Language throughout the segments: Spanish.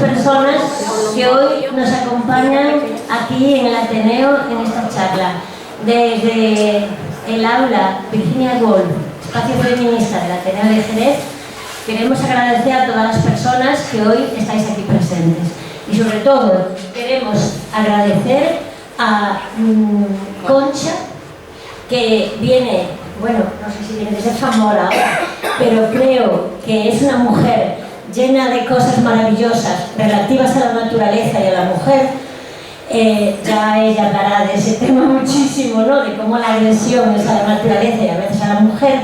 personas que hoy nos acompañan aquí en el Ateneo en esta charla. Desde el aula Virginia Woolf, espacio feminista del Ateneo de Jerez, queremos agradecer a todas las personas que hoy estáis aquí presentes. Y sobre todo queremos agradecer a Concha, que viene, bueno, no sé si viene desde Zamora ahora, pero creo que es una mujer llena de cosas maravillosas relativas a la naturaleza y a la mujer. Ya ella hablará de ese tema muchísimo, ¿no? De cómo la agresión es a la naturaleza y a veces a la mujer.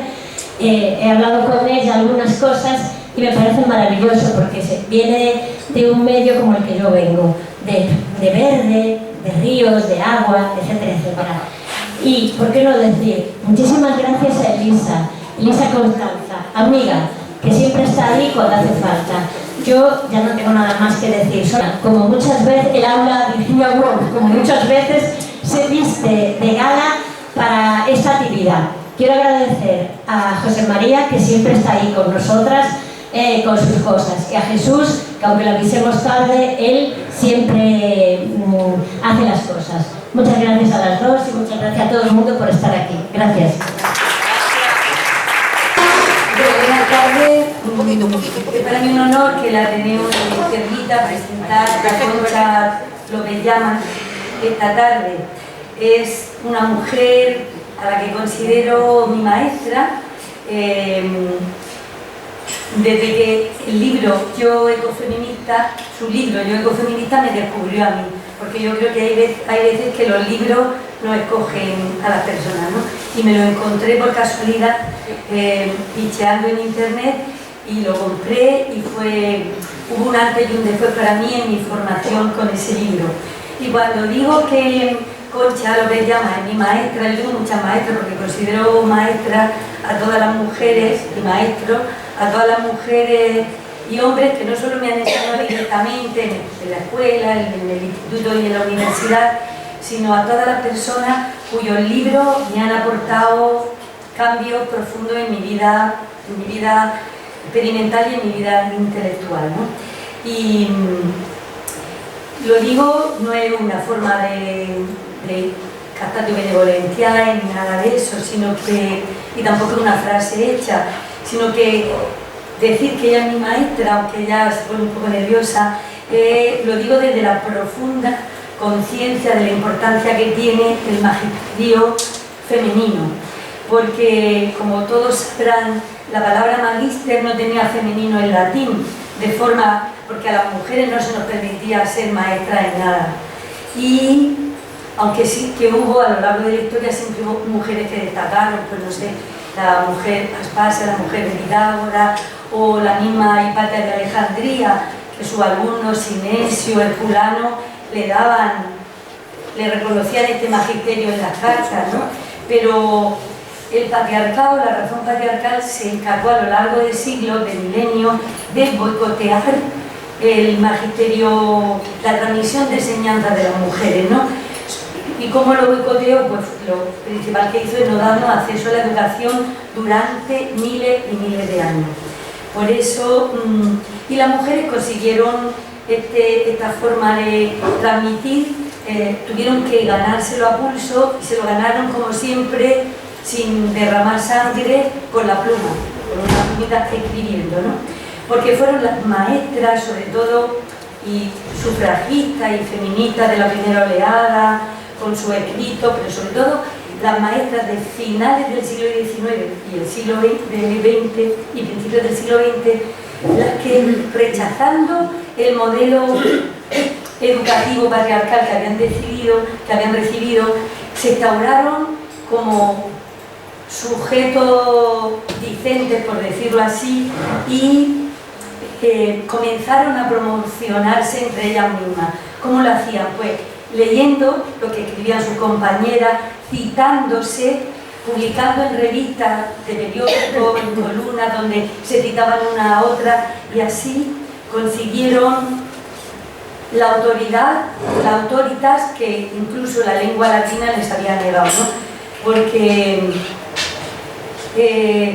He hablado con ella algunas cosas y me parece maravilloso porque viene de un medio como el que yo vengo, de verde, de ríos, de agua, etcétera, etcétera. Y, ¿por qué no decir? Muchísimas gracias a Elisa Constanza, amiga, que siempre está ahí cuando hace falta. Yo ya no tengo nada más que decir. Como muchas veces, el aula Virginia Woolf, como muchas veces se viste de gala para esta actividad. Quiero agradecer a José María, que siempre está ahí con nosotras, con sus cosas, y a Jesús, que aunque lo avisemos tarde, él siempre hace las cosas. Muchas gracias a las dos y muchas gracias a todo el mundo por estar aquí. Gracias. Buenas tardes. Es para mí un honor que el Ateneo me permita presentar a Concha López Llamas esta tarde. Es una mujer a la que considero mi maestra. Desde que el libro Yo Ecofeminista, su libro Yo Ecofeminista me descubrió a mí, porque yo creo que hay veces que los libros no escogen a las personas, ¿no? Y me lo encontré por casualidad picheando en internet y lo compré y hubo un antes y un después para mí en mi formación con ese libro. Y cuando digo que Concha López Llamas es mi maestra, yo tengo muchas maestras porque considero maestra a todas las mujeres y maestros, a todas las mujeres y hombres que no solo me han enseñado directamente en la escuela, en el instituto y en la universidad, sino a todas las personas cuyos libros me han aportado cambios profundos en mi vida experimental y en mi vida intelectual, ¿no? Y lo digo, no es una forma de captatio benevolentiae ni nada de eso, y tampoco es una frase hecha, sino que decir que ella es mi maestra, aunque ella se pone un poco nerviosa, lo digo desde la profunda conciencia de la importancia que tiene el magisterio femenino, porque como todos sabrán, la palabra magister no tenía femenino en latín, porque a las mujeres no se nos permitía ser maestras en nada. Y aunque sí que hubo a lo largo de la historia, siempre hubo mujeres que destacaron, pues no sé, la mujer Aspasia, la mujer de Pitágora, o la misma Hipátia de Alejandría, que sus alumnos Sinesio, Herculano, le reconocían este magisterio en las cartas, ¿no? Pero el patriarcado, la razón patriarcal, se encargó a lo largo de siglos, de milenios, de boicotear el magisterio, la transmisión de enseñanzas de las mujeres, ¿no? ¿Y cómo lo boicoteó? Pues lo principal que hizo es no darnos acceso a la educación durante miles y miles de años. Por eso, y las mujeres consiguieron esta forma de transmitir, tuvieron que ganárselo a pulso y se lo ganaron como siempre, sin derramar sangre, con la pluma, con una plumita escribiendo, ¿no? Porque fueron las maestras, sobre todo, y sufragistas y feministas de la primera oleada, con su escrito, pero sobre todo las maestras de finales del siglo XIX y el siglo XX y principios del siglo XX, las que, rechazando el modelo educativo patriarcal que habían recibido, se instauraron como sujetos discentes, por decirlo así, y comenzaron a promocionarse entre ellas mismas. ¿Cómo lo hacían? Pues leyendo lo que escribían sus compañeras, citándose, publicando en revistas de periódicos, en columnas donde se citaban una a otra, y así consiguieron la autoridad, la autoritas que incluso la lengua latina les había negado, ¿no? Porque,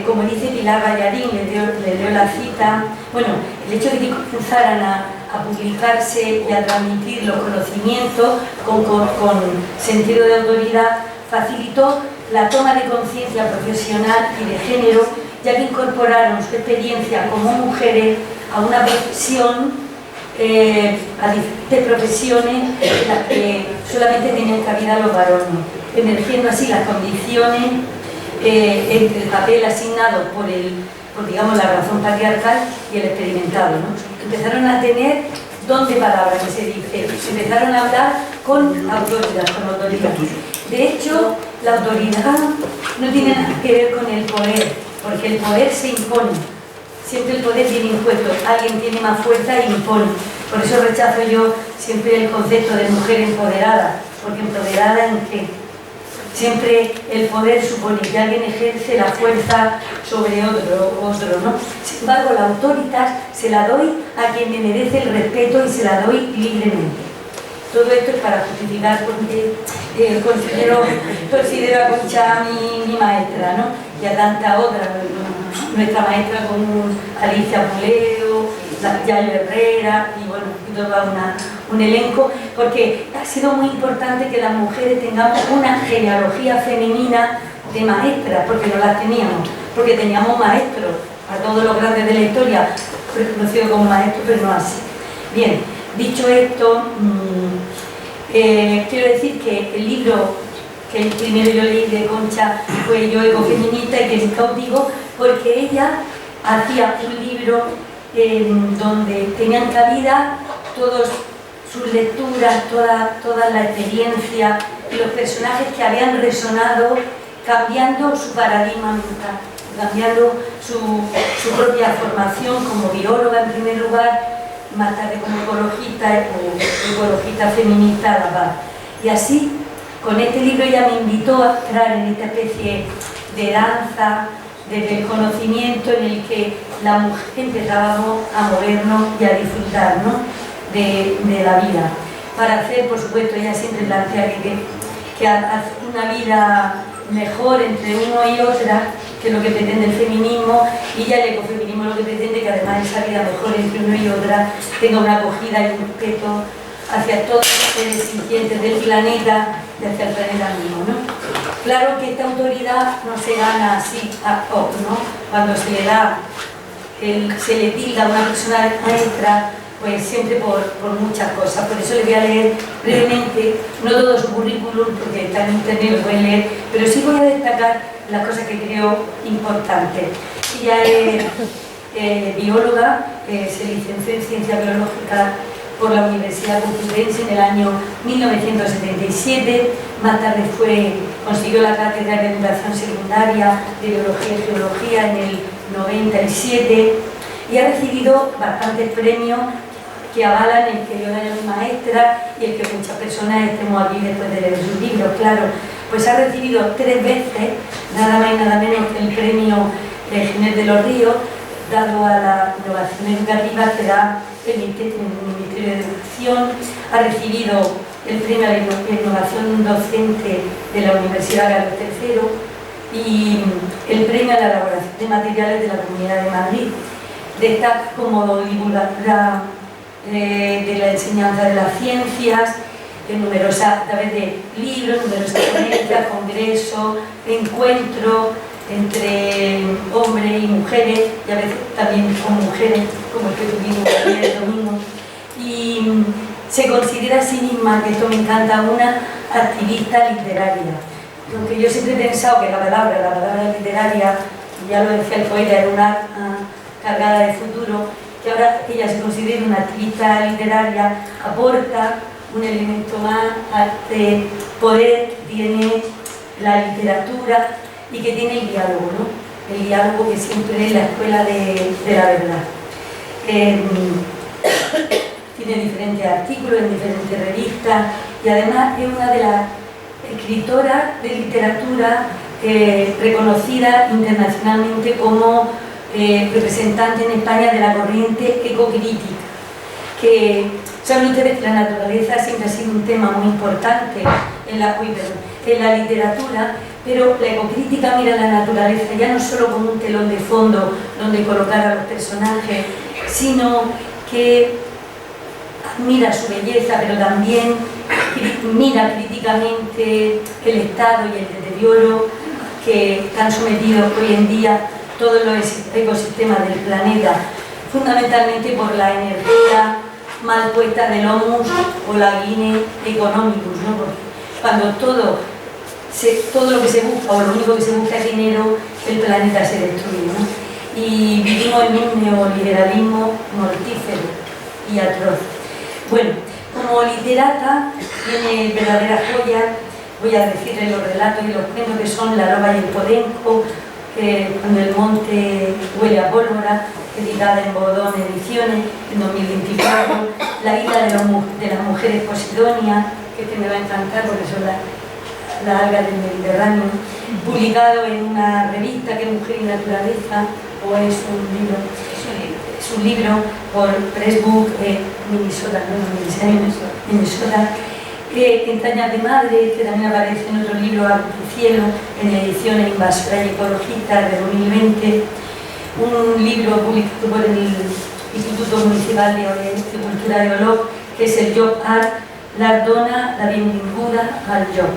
como dice Pilar Ballarín, le leo la cita, Bueno, el hecho de que comenzaran a publicarse y a transmitir los conocimientos con sentido de autoridad facilitó la toma de conciencia profesional y de género, ya que incorporaron su experiencia como mujeres a una profesión, a diferentes profesiones en las que solamente tenían cabida los varones, emergiendo así las condiciones entre el papel asignado por digamos, la razón patriarcal y el experimentado, ¿no? Empezaron a tener don de palabra, que se dice, empezaron a hablar con autoridad. De hecho, la autoridad no tiene nada que ver con el poder, porque el poder se impone. Siempre el poder viene impuesto, alguien tiene más fuerza e impone. Por eso rechazo yo siempre el concepto de mujer empoderada, porque empoderada en qué. Siempre el poder supone que alguien ejerce la fuerza sobre otro, ¿no? Sin embargo, la autoridad se la doy a quien me merece el respeto y se la doy libremente. Todo esto es para justificar porque considero a Concha mi maestra, ¿no? Y a tantas otras, nuestra maestra como Alicia Puleo, Yayo Herrera y bueno, y todo un elenco, porque ha sido muy importante que las mujeres tengamos una genealogía femenina de maestras, porque no las teníamos, porque teníamos maestros, a todos los grandes de la historia reconocidos como maestros, pero no así. Bien, dicho esto, quiero decir que el libro que el primero yo leí de Concha fue Yo ecofeminista y que me cautivó porque ella hacía un libro donde tenían cabida todas sus lecturas, toda la experiencia y los personajes que habían resonado cambiando su paradigma mental, cambiando su propia formación como bióloga en primer lugar, más tarde como ecologista o ecologista feminista a la paz. Y así, con este libro ella me invitó a entrar en esta especie de danza desde el conocimiento en el que la mujer empezábamos a movernos y a disfrutar, ¿no? de la vida. Para hacer, por supuesto, ella siempre plantea que hacer una vida mejor entre uno y otra, que es lo que pretende el feminismo, y ya el ecofeminismo lo que pretende que además esa vida mejor entre uno y otra tenga una acogida y un respeto hacia todos los seres sintientes del planeta y hacia el planeta mismo, ¿no? Claro que esta autoridad no se gana así ad hoc, ¿no? Cuando se le tilda a una persona maestra, pues siempre por muchas cosas. Por eso le voy a leer brevemente, no todo su currículum, porque está en internet, lo pueden leer, pero sí voy a destacar las cosas que creo importantes. Ella es bióloga, se licenció en Ciencia Biológica por la Universidad Complutense en el año 1977, más tarde consiguió la cátedra de educación secundaria de Biología y Geología en el 97 y ha recibido bastantes premios que avalan el que yo era mi maestra y el que muchas personas estemos aquí después de leer sus libros, claro. Pues ha recibido 3 veces, nada más y nada menos que el premio Ginés de los Ríos, dado a la innovación educativa que da el Ministerio de Educación. Ha recibido el premio a la innovación docente de la Universidad Carlos III y el premio a la elaboración de materiales de la Comunidad de Madrid. Destaca como divulgadora de la enseñanza de las ciencias, a través de libros, numerosas ponencias, congresos, encuentros entre hombres y mujeres, y a veces también con mujeres, como el que tuvimos ayer el domingo. Y se considera a sí misma, que esto me encanta, una activista literaria. Aunque yo siempre he pensado que la palabra literaria, ya lo decía el poeta, era una cargada de futuro, que ahora ella se considera una activista literaria, aporta un elemento más de poder que tiene la literatura y que tiene el diálogo, ¿no? El diálogo que siempre es la escuela de la verdad. Tiene diferentes artículos en diferentes revistas y además es una de las escritoras de literatura reconocida internacionalmente como representante en España de la corriente ecocrítica, que saben ustedes que la naturaleza siempre ha sido un tema muy importante en la literatura, pero la ecocrítica mira la naturaleza ya no solo como un telón de fondo donde colocar a los personajes, sino que admira su belleza, pero también mira críticamente el estado y el deterioro que están sometidos hoy en día todos los ecosistemas del planeta, fundamentalmente por la energía mal puesta del Homus o la Guinea Economicus, ¿no? Porque cuando todo lo que se busca, o lo único que se busca es dinero, el planeta se destruye, ¿no? Y vivimos en un neoliberalismo mortífero y atroz. Bueno, como literata tiene verdaderas joyas. Voy a decirles los relatos y los cuentos que son La loba y el podenco, Cuando el monte huele a pólvora, editada en Bodón Ediciones en 2024, La isla de las mujeres Posidonia, que me va a encantar porque son las algas del Mediterráneo, publicado en una revista que es Mujer y Naturaleza, o es un libro. Es un libro por Pressbook, Minnesota, Entrañas de madre, que también aparece en otro libro, Agua y Cielo, en ediciones Invasora y Ecologista de 2020, un libro publicado por el Instituto Municipal de Cultura de Olot, que es el Job Art, la dona la benvinguda al job.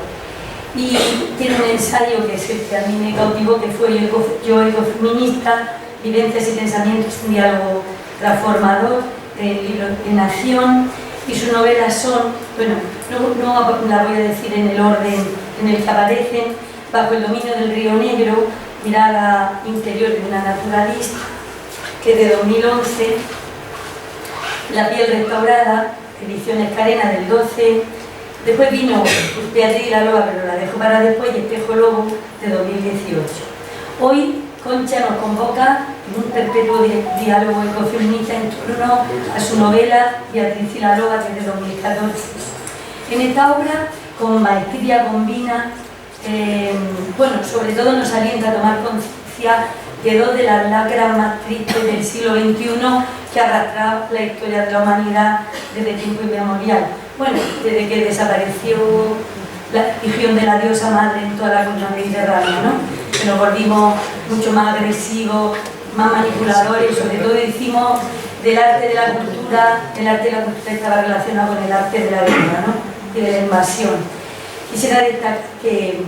Y tiene un ensayo que es el que a mí me cautivó, que fue Yo ecofeminista, vivencias y pensamientos, un diálogo transformador, el libro en acción, y sus novelas son, bueno, no la voy a decir en el orden en el que aparecen: Bajo el dominio del río Negro, Mirada interior de una naturalista, que es de 2011, La piel restaurada, ediciones Carena del 12, después vino Beatriz y la loba, pero la dejo para después, y Espejo Lobo de 2018. Hoy Concha nos convoca en un perpetuo diálogo ecofeminista en torno a su novela Beatriz y la loba, que es de 2014. En esta obra, con maestría combina, sobre todo nos alienta a tomar conciencia de dos de las lacras más tristes del siglo XXI que ha arrastrado la historia de la humanidad desde tiempo inmemorial. Bueno, desde que desapareció la religión de la diosa madre en toda la costa mediterránea, ¿no? Que nos volvimos mucho más agresivos, más manipuladores, y sobre todo hicimos del arte de la cultura, el arte de la cultura estaba relacionado con el arte de la guerra, ¿no? Y de la invasión. Quisiera destacar que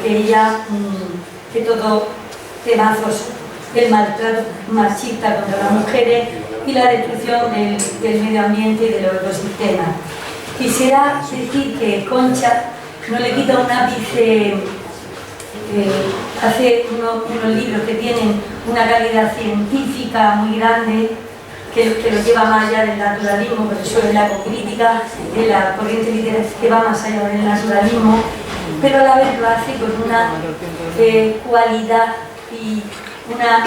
ella, que todos temazos del maltrato machista contra las mujeres y la destrucción del medio ambiente y de los ecosistemas. Quisiera decir que Concha no le quita un ápice, hace unos libros que tienen una calidad científica muy grande, que lo lleva más allá del naturalismo, por eso es la ecocrítica, de la corriente literaria que va más allá del naturalismo, pero a la vez lo hace con una cualidad y una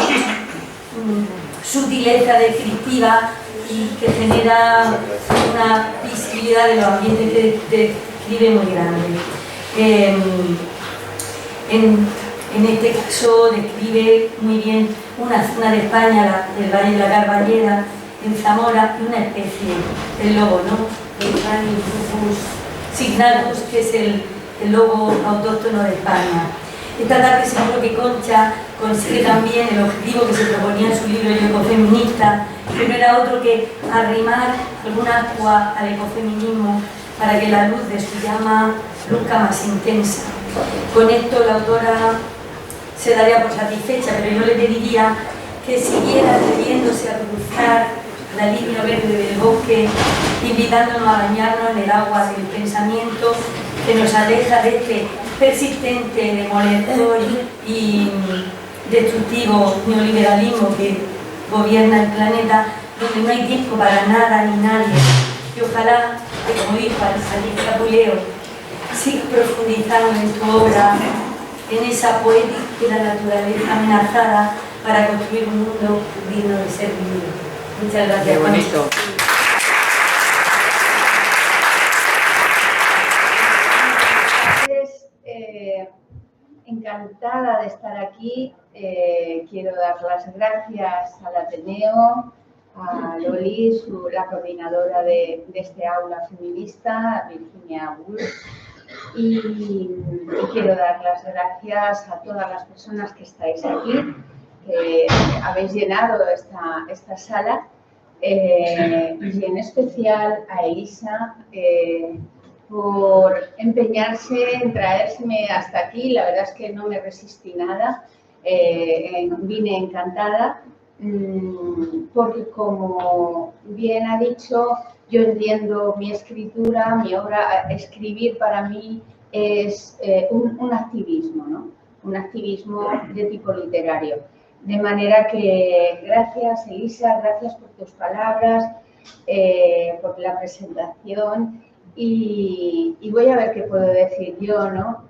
sutileza descriptiva y que genera una visibilidad de los ambientes que describe muy grande. En este caso describe muy bien una zona de España, el Valle de la Carballera, en Zamora, y una especie, el lobo, ¿no? El Rufus signatus, que es el lobo autóctono de España. Esta tarde seguro que Concha consigue también el objetivo que se proponía en su libro Yo ecofeminista, que no era otro que arrimar alguna agua al ecofeminismo para que la luz de su llama luzca más intensa. Con esto la autora se daría por satisfecha, pero yo le pediría que siguiera atreviéndose a cruzar la línea verde del bosque, invitándonos a bañarnos en el agua del pensamiento que nos aleja de este persistente, demoledor y destructivo neoliberalismo que gobierna el planeta, donde no hay tiempo para nada ni nadie. Y ojalá, que como dijo Alice Capuleo, sigas profundizando en tu obra, en esa poética de la naturaleza amenazada, para construir un mundo digno de ser vivido. Muchas gracias. Qué bonito. Encantada de estar aquí. Quiero dar las gracias al Ateneo, a Loli, la coordinadora de este aula feminista, Virginia Woolf, y quiero dar las gracias a todas las personas que estáis aquí, que habéis llenado esta sala, y en especial a Elisa por empeñarse en traérseme hasta aquí. La verdad es que no me resistí nada, vine encantada, porque como bien ha dicho, yo entiendo mi escritura, mi obra. Escribir para mí es un activismo, ¿no? Un activismo de tipo literario. De manera que gracias, Elisa, gracias por tus palabras, por la presentación, y voy a ver qué puedo decir yo, ¿no?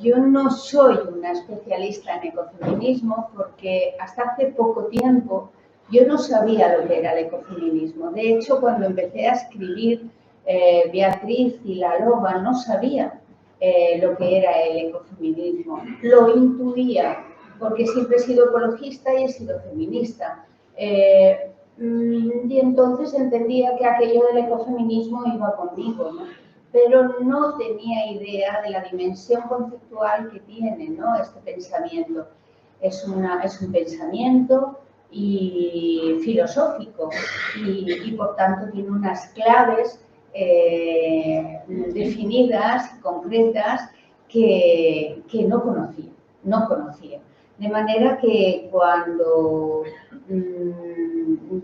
Yo no soy una especialista en ecofeminismo porque hasta hace poco tiempo yo no sabía lo que era el ecofeminismo. De hecho, cuando empecé a escribir Beatriz y la loba, no sabía lo que era el ecofeminismo. Lo intuía, porque siempre he sido ecologista y he sido feminista. Y entonces entendía que aquello del ecofeminismo iba conmigo, ¿no? Pero no tenía idea de la dimensión conceptual que tiene, ¿no? Este pensamiento. Es un pensamiento y filosófico y por tanto tiene unas claves definidas y concretas que no conocía. De manera que cuando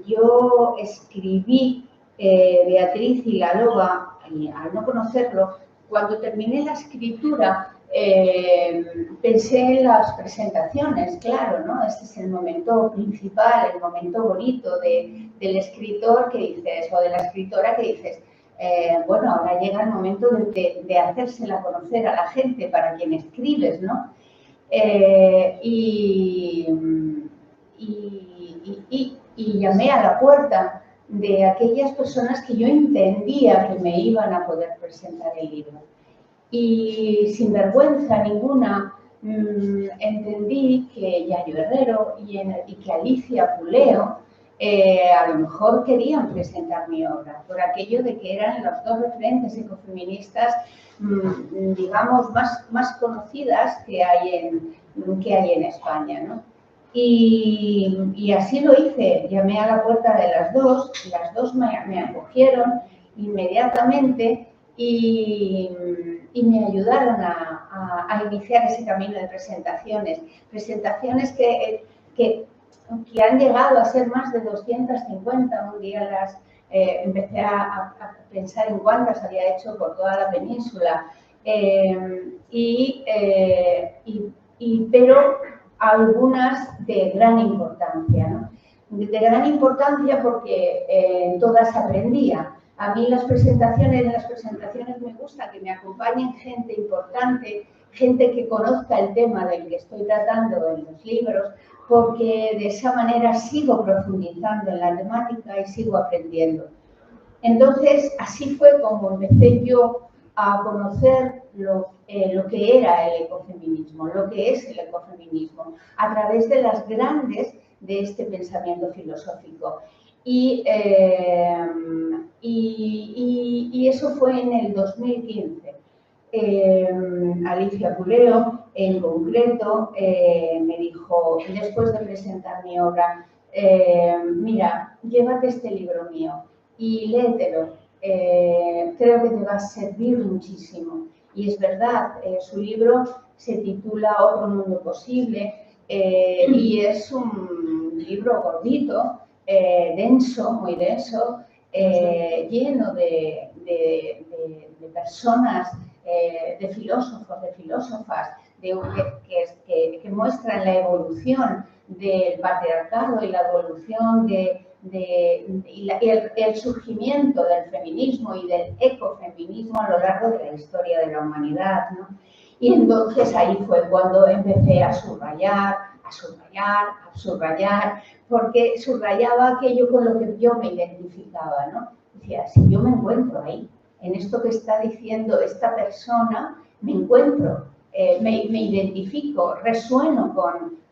yo escribí Beatriz y la loba, al no conocerlo, cuando terminé la escritura, pensé en las presentaciones, claro, ¿no? Este es el momento principal, el momento bonito del escritor que dices, o de la escritora que dices, bueno, ahora llega el momento de hacérsela conocer a la gente para quien escribes, ¿no? Y llamé a la puerta de aquellas personas que yo entendía que me iban a poder presentar el libro. Y sin vergüenza ninguna, entendí que Yayo Herrero y que Alicia Puleo a lo mejor querían presentar mi obra, por aquello de que eran los dos referentes ecofeministas, digamos, más conocidas que hay en España, ¿no? Y así lo hice, llamé a la puerta de las dos me acogieron inmediatamente y me ayudaron a iniciar ese camino de presentaciones que han llegado a ser más de 250. Un día empecé a pensar en cuántas había hecho por toda la península, pero algunas de gran importancia, ¿no? De gran importancia porque todas aprendía. A mí en las presentaciones me gusta que me acompañen gente importante, gente que conozca el tema del que estoy tratando en los libros, porque de esa manera sigo profundizando en la temática y sigo aprendiendo. Entonces, así fue como empecé yo a conocer lo que era el ecofeminismo, lo que es el ecofeminismo, a través de las grandes de este pensamiento filosófico. Y eso fue en el 2015. Alicia Puleo, en concreto, me dijo, después de presentar mi obra, mira, llévate este libro mío y léetelo. Creo que te va a servir muchísimo. Y es verdad, su libro se titula Otro mundo posible, y es un libro gordito, denso, muy denso, lleno de personas, de filósofos, de filósofas, que muestran la evolución del patriarcado y la evolución y el surgimiento del feminismo y del ecofeminismo a lo largo de la historia de la humanidad, ¿no? Y entonces ahí fue cuando empecé a subrayar, porque subrayaba aquello con lo que yo me identificaba, ¿no? Decía, si yo me encuentro ahí, en esto que está diciendo esta persona, me encuentro, me identifico, resueno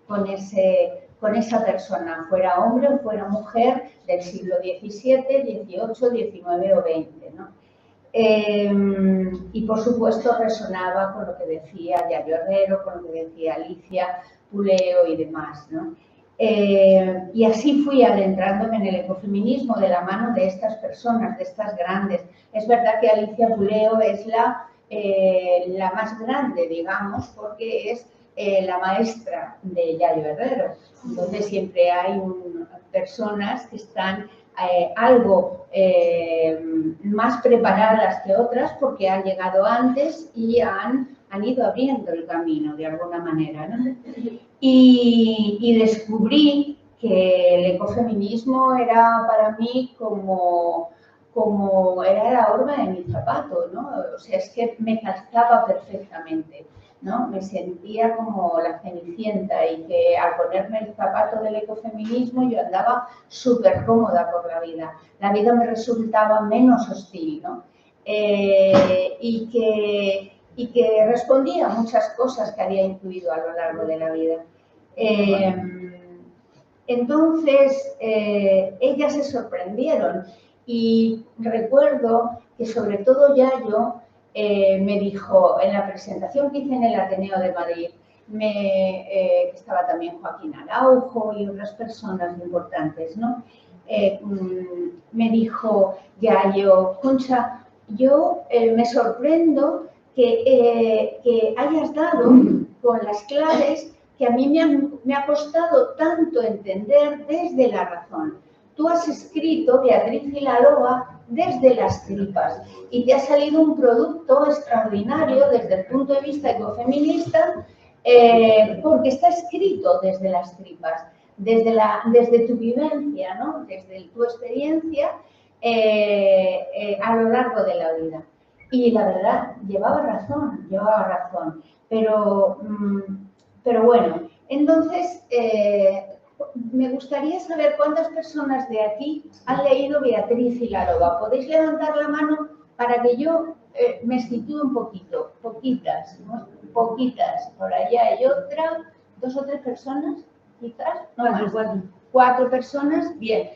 con esa persona, fuera hombre o fuera mujer, del siglo XVII, XVIII, XIX o XX, ¿no? Y por supuesto resonaba con lo que decía Yayo Herrero, con lo que decía Alicia Puleo y demás, ¿no? Y así fui adentrándome en el ecofeminismo de la mano de estas personas, de estas grandes. Es verdad que Alicia Puleo es la más grande, digamos, porque es la maestra de Yayo Herrero. Entonces siempre hay personas que están algo más preparadas que otras porque han llegado antes y han ido abriendo el camino de alguna manera, ¿no? Y descubrí que el ecofeminismo era para mí como era la horma de mi zapato, ¿no? O sea, es que me calzaba perfectamente, ¿no? Me sentía como la Cenicienta y que al ponerme el zapato del ecofeminismo yo andaba súper cómoda por la vida. La vida me resultaba menos hostil, ¿no? Y que respondía a muchas cosas que había incluido a lo largo de la vida. Entonces, ellas se sorprendieron y recuerdo que sobre todo Yayo me dijo, en la presentación que hice en el Ateneo de Madrid, estaba también Joaquín Araujo y otras personas importantes, ¿no? Me dijo Yayo, Concha, yo me sorprendo que hayas dado con las claves que a mí me ha costado tanto entender desde la razón. Tú has escrito, Beatriz Vilalova, desde las tripas y te ha salido un producto extraordinario desde el punto de vista ecofeminista porque está escrito desde las tripas, desde tu vivencia, ¿no? Desde tu experiencia a lo largo de la vida. Y la verdad, llevaba razón, pero bueno, entonces me gustaría saber cuántas personas de aquí han leído Beatriz Vilalova. ¿Podéis levantar la mano para que yo me sitúe un poquito? Poquitas, ¿no? Poquitas. Por allá hay otra, 2 o 3 personas, quizás. No, cuatro personas, bien.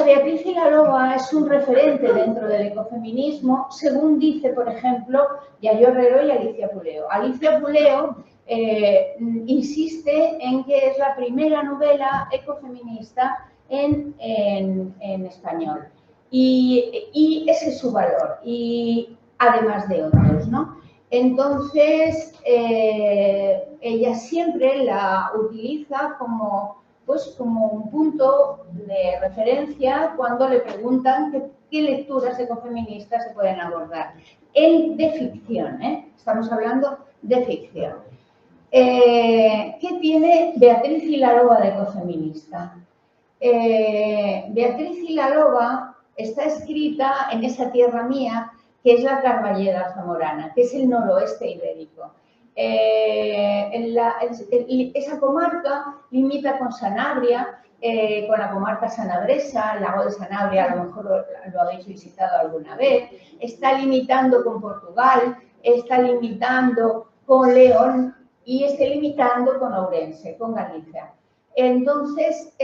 Beatriz Vilalova es un referente dentro del ecofeminismo, según dice, por ejemplo, Yayo Herrero y Alicia Puleo. Alicia Puleo insiste en que es la primera novela ecofeminista en español. Y ese es su valor, y además de otros, ¿no? Entonces, ella siempre la utiliza como un punto de referencia cuando le preguntan qué lecturas ecofeministas se pueden abordar. De ficción, estamos hablando de ficción. ¿Qué tiene Beatriz Vilalova de ecofeminista? Beatriz Vilalova está escrita en esa tierra mía que es la Carballeda zamorana, que es el noroeste ibérico. Esa comarca limita con Sanabria, con la comarca sanabresa, el lago de Sanabria, a lo mejor lo habéis visitado alguna vez, está limitando con Portugal, está limitando con León y está limitando con Ourense, con Galicia. Entonces,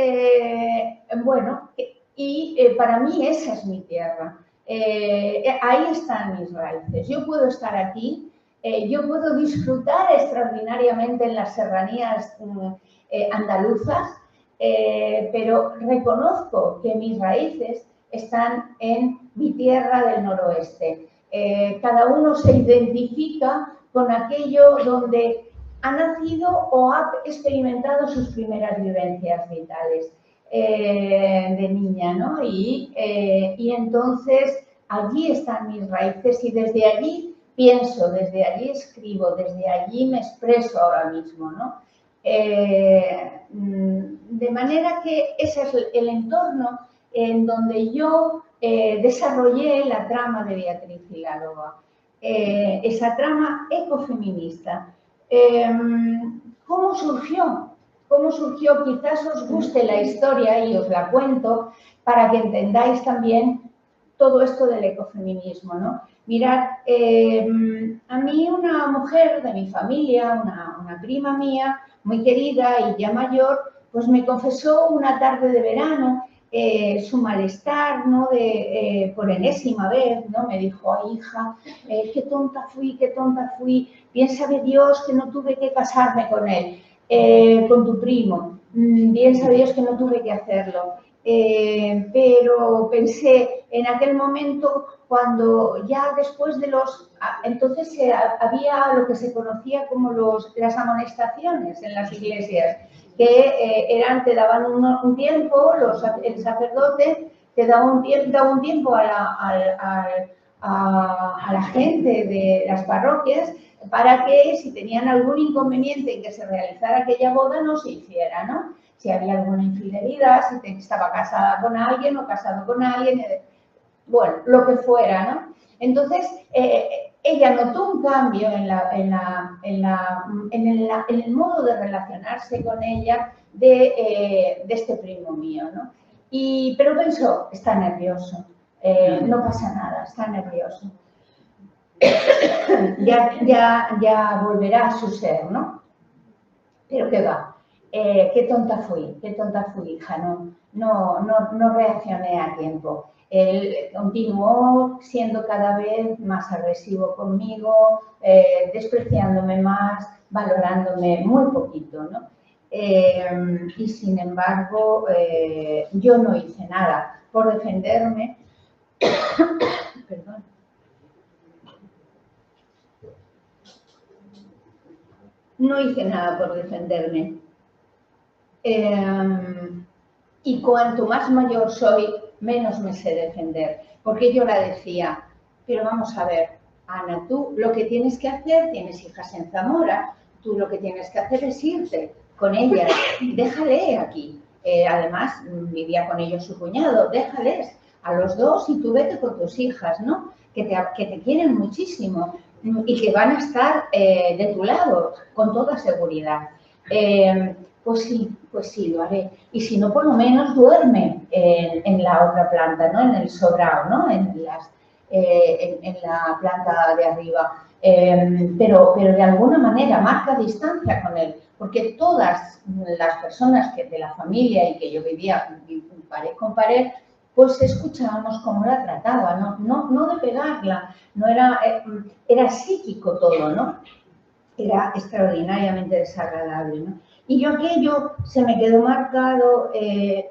bueno, para mí esa es mi tierra, ahí están mis raíces. Yo puedo estar aquí. Yo puedo disfrutar extraordinariamente en las serranías andaluzas, pero reconozco que mis raíces están en mi tierra del noroeste. Cada uno se identifica con aquello donde ha nacido o ha experimentado sus primeras vivencias vitales de niña, ¿no? Y entonces allí están mis raíces y desde allí pienso, desde allí escribo, desde allí me expreso ahora mismo, ¿no? De manera que ese es el entorno en donde yo desarrollé la trama de Beatriz Vilalova, esa trama ecofeminista. ¿Cómo surgió? ¿Cómo surgió? Quizás os guste la historia y os la cuento para que entendáis también todo esto del ecofeminismo, ¿no? Mirad, a mí una mujer de mi familia, una prima mía, muy querida y ya mayor, pues me confesó una tarde de verano su malestar, ¿no? Por enésima vez, ¿no? Me dijo, ay, hija, qué tonta fui, piensa de Dios que no tuve que casarme con él. con tu primo. Bien sabías que no tuve que hacerlo, pero pensé en aquel momento cuando ya después de entonces había lo que se conocía como las amonestaciones en las iglesias, que te daban un tiempo, el sacerdote te daba un tiempo a la gente de las parroquias para que si tenían algún inconveniente en que se realizara aquella boda no se hiciera, ¿no? Si había alguna infidelidad, si estaba casada con alguien o casado con alguien, bueno, lo que fuera, ¿no? Entonces, ella notó un cambio en el modo de relacionarse con ella de este primo mío, ¿no? Pero pensó, está nervioso, no pasa nada, está nervioso. Ya volverá a su ser, ¿no? Pero qué va, qué tonta fui, hija, no reaccioné a tiempo. Él continuó siendo cada vez más agresivo conmigo, despreciándome más, valorándome muy poquito, ¿no? Y sin embargo, yo no hice nada por defenderme. Perdón. No hice nada por defenderme. Y cuanto más mayor soy, menos me sé defender. Porque yo la decía, pero vamos a ver, Ana, tú lo que tienes que hacer, tienes hijas en Zamora, tú lo que tienes que hacer es irte con ellas, déjale aquí. Además, vivía con ellos su cuñado, déjales a los dos y tú vete con tus hijas, ¿no? Que te quieren muchísimo y que van a estar de tu lado, con toda seguridad. Pues sí, lo haré. Y si no, por lo menos duerme en la otra planta, ¿no? En el sobrado, ¿no? En la planta de arriba. Pero de alguna manera marca distancia con él, porque todas las personas de la familia y que yo vivía pared con pared, pues escuchábamos cómo la trataba, no de pegarla, no era psíquico todo, ¿no? Era extraordinariamente desagradable, ¿no? Y yo aquello se me quedó marcado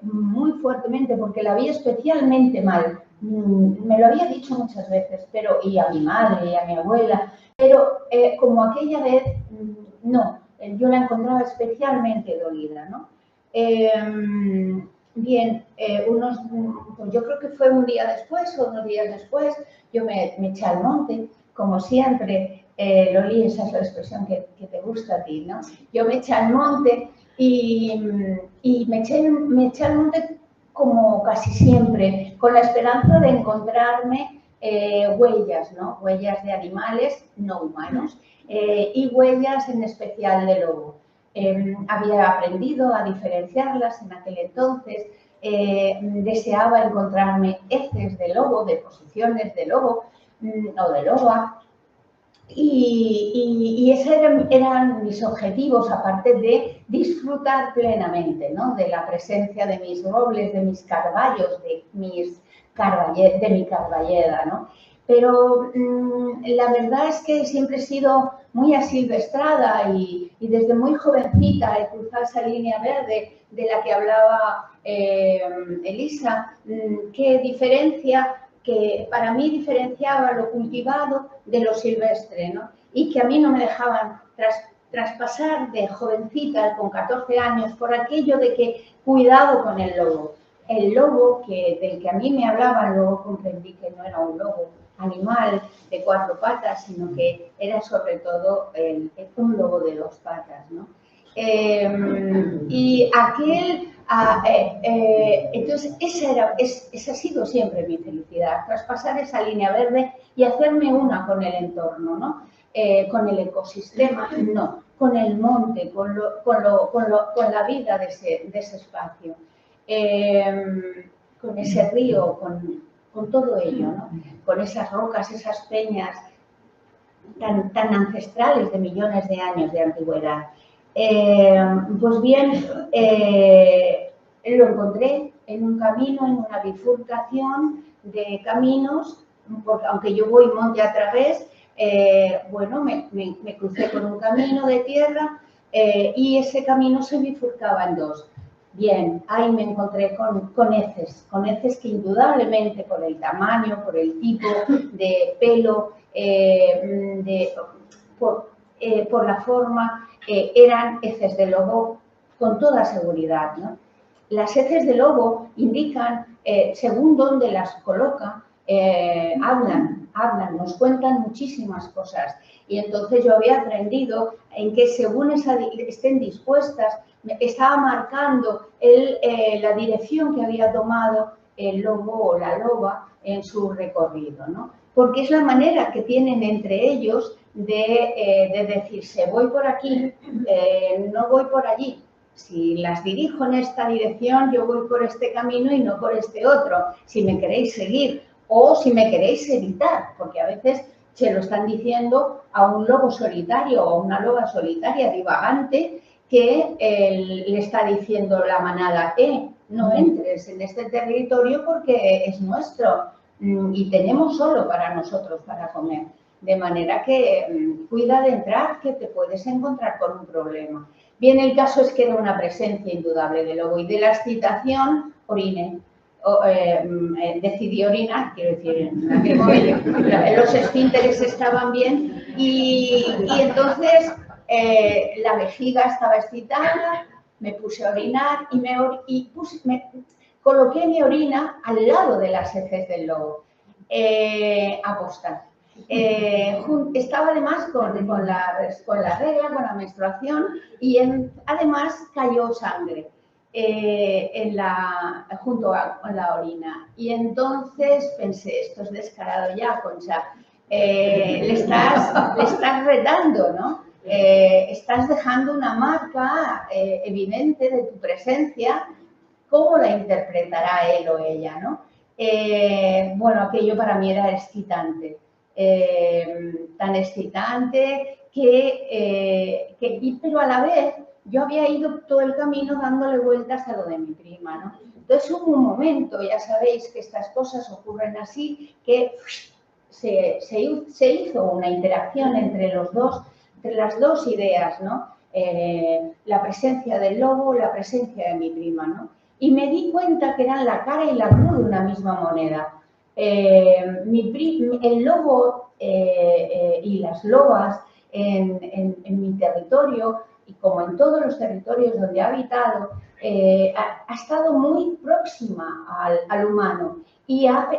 muy fuertemente porque la vi especialmente mal. Me lo había dicho muchas veces, y a mi madre y a mi abuela, pero como aquella vez, no, yo la encontraba especialmente dolida, ¿no? Bien, pues yo creo que fue un día después o unos días después, yo me eché al monte, como siempre. Loli, esa es la expresión que te gusta a ti, ¿no? Yo me eché al monte y me eché al monte como casi siempre, con la esperanza de encontrarme huellas, ¿no? Huellas de animales no humanos y huellas en especial de lobo. Había aprendido a diferenciarlas en aquel entonces, deseaba encontrarme heces de lobo, deposiciones de lobo o de loba. Y esos eran mis objetivos, aparte de disfrutar plenamente, ¿no? De la presencia de mis robles, de mis carballos, de mi carballeda, ¿no? Pero la verdad es que siempre he sido muy asilvestrada y desde muy jovencita he cruzado esa línea verde de la que hablaba Elisa, que para mí diferenciaba lo cultivado de lo silvestre, ¿no? Y que a mí no me dejaban traspasar de jovencita, con 14 años, por aquello de que cuidado con el lobo. El lobo del que a mí me hablaban, luego comprendí que no era un lobo animal de 4 patas, sino que era sobre todo un lobo de 2 patas, ¿no? Y entonces esa ha sido siempre mi felicidad, traspasar esa línea verde y hacerme una con el entorno, ¿no? Con el ecosistema, no, con el monte, con la vida de ese espacio, con ese río, con todo ello, ¿no? Con esas rocas, esas peñas tan ancestrales de millones de años de antigüedad. Pues bien, lo encontré en un camino, en una bifurcación de caminos, porque aunque yo voy monte a través, bueno, me crucé con un camino de tierra y ese camino se bifurcaba en dos. Bien, ahí me encontré con heces que indudablemente por el tamaño, por el tipo de pelo, por la forma, eran heces de lobo con toda seguridad, ¿no? Las heces de lobo indican, según dónde las coloca, hablan, nos cuentan muchísimas cosas. Y entonces yo había aprendido en que según estén dispuestas, estaba marcando la dirección que había tomado el lobo o la loba en su recorrido, ¿no? Porque es la manera que tienen entre ellos de decirse, voy por aquí, no voy por allí. Si las dirijo en esta dirección, yo voy por este camino y no por este otro, si me queréis seguir o si me queréis evitar, porque a veces se lo están diciendo a un lobo solitario o a una loba solitaria divagante que le está diciendo la manada, no entres en este territorio porque es nuestro y tenemos solo para nosotros para comer. De manera que cuida de entrar, que te puedes encontrar con un problema. Bien, el caso es que era una presencia indudable de lobo y de la excitación oriné. Decidí orinar, quiero decir, en aquel momento los esfínteres estaban bien y entonces la vejiga estaba excitada, me puse a orinar y me coloqué mi orina al lado de las heces del lobo, apostar. Estaba además con la regla, con la menstruación y además cayó sangre junto con la orina. Y entonces pensé, esto es descarado ya, Concha, le estás retando, ¿no? Estás dejando una marca evidente de tu presencia. ¿Cómo la interpretará él o ella, no? Bueno, aquello para mí era excitante. Tan excitante pero a la vez yo había ido todo el camino dándole vueltas a lo de mi prima, ¿no? Entonces hubo un momento, ya sabéis que estas cosas ocurren así, que se hizo una interacción entre las dos ideas, ¿no? La presencia del lobo, la presencia de mi prima, ¿no? Y me di cuenta que eran la cara y la cruz de una misma moneda. El lobo y las lobas en mi territorio, y como en todos los territorios donde ha habitado, ha estado muy próxima al humano y ha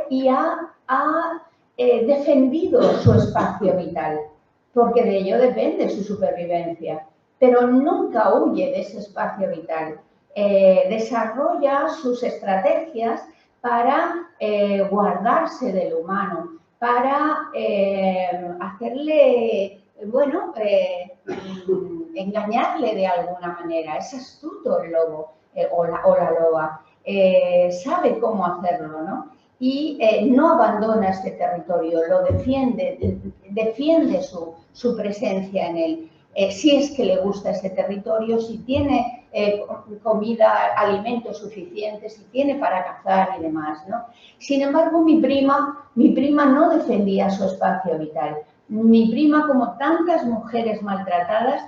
defendido su espacio vital, porque de ello depende su supervivencia, pero nunca huye de ese espacio vital. Desarrolla sus estrategias para guardarse del humano, para hacerle, bueno, engañarle de alguna manera. Es astuto el lobo o la loba, sabe cómo hacerlo, ¿no? Y no abandona este territorio, lo defiende su presencia en él. Si es que le gusta ese territorio, si tiene comida, alimentos suficientes, si tiene para cazar y demás, ¿no? Sin embargo, mi prima no defendía su espacio vital. Mi prima, como tantas mujeres maltratadas,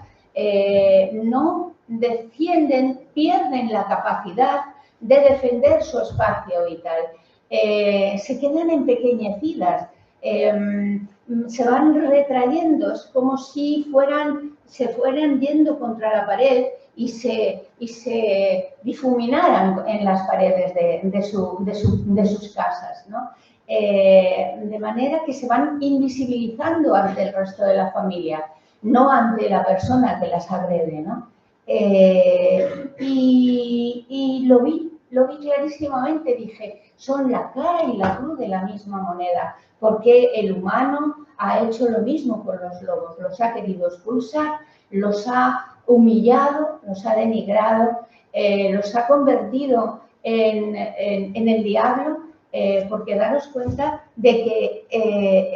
no defienden, pierden la capacidad de defender su espacio vital. Se quedan empequeñecidas, se van retrayendo, es como si se fueran yendo contra la pared y se difuminaran en las paredes de sus casas, ¿no? De manera que se van invisibilizando ante el resto de la familia, no ante la persona que las agrede, ¿no? Y lo vi clarísimamente, dije, son la cara y la cruz de la misma moneda, porque el humano ha hecho lo mismo con los lobos, los ha querido expulsar, los ha humillado, los ha denigrado, los ha convertido en el diablo, porque daros cuenta de que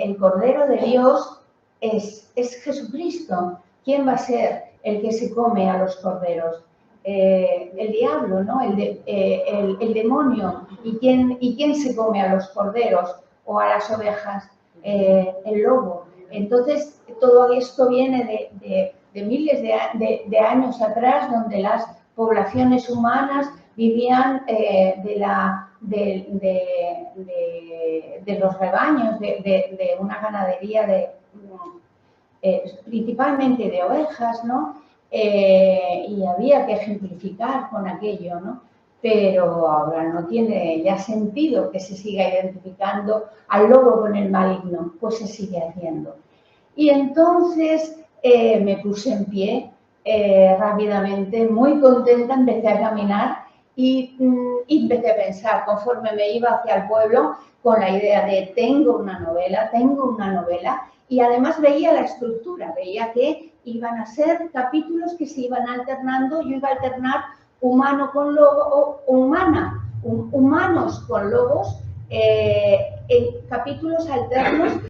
el Cordero de Dios es Jesucristo. ¿Quién va a ser el que se come a los corderos? El diablo, ¿no? El demonio. ¿Y quién se come a los corderos o a las ovejas? El lobo. Entonces, todo esto viene miles de años atrás, donde las poblaciones humanas vivían de los rebaños, de una ganadería principalmente de ovejas, ¿no? Y había que ejemplificar con aquello, ¿no? Pero ahora no tiene ya sentido que se siga identificando al lobo con el maligno, pues se sigue haciendo. Y entonces me puse en pie rápidamente, muy contenta, empecé a caminar y empecé a pensar, conforme me iba hacia el pueblo, con la idea de tengo una novela, y además veía la estructura, veía que iban a ser capítulos que se iban alternando, yo iba a alternar humano con lobo, o humanos con lobos, en capítulos alternos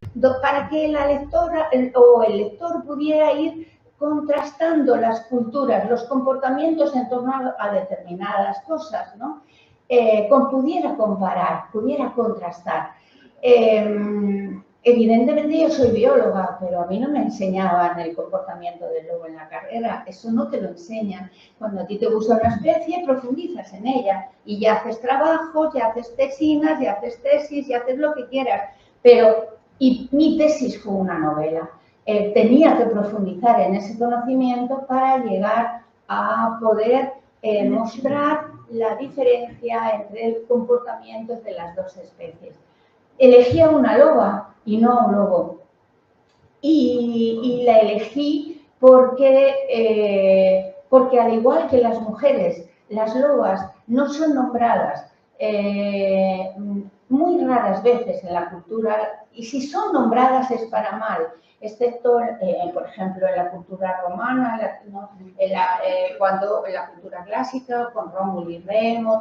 para que la lectora o el lector pudiera ir contrastando las culturas, los comportamientos en torno a determinadas cosas, ¿no? Pudiera comparar, pudiera contrastar. Evidentemente yo soy bióloga, pero a mí no me enseñaban el comportamiento del lobo en la carrera, eso no te lo enseñan. Cuando a ti te gusta una especie, profundizas en ella y ya haces trabajos, ya haces tesinas, ya haces tesis, ya haces lo que quieras. Y mi tesis fue una novela. Tenía que profundizar en ese conocimiento para llegar a poder mostrar la diferencia entre comportamientos de las dos especies. Elegí a una loba y no a un lobo. Y la elegí porque al igual que las mujeres, las lobas no son nombradas muy raras veces en la cultura, y si son nombradas es para mal, excepto, por ejemplo, en la cultura romana, cuando en la cultura clásica, con Rómulo y Remo,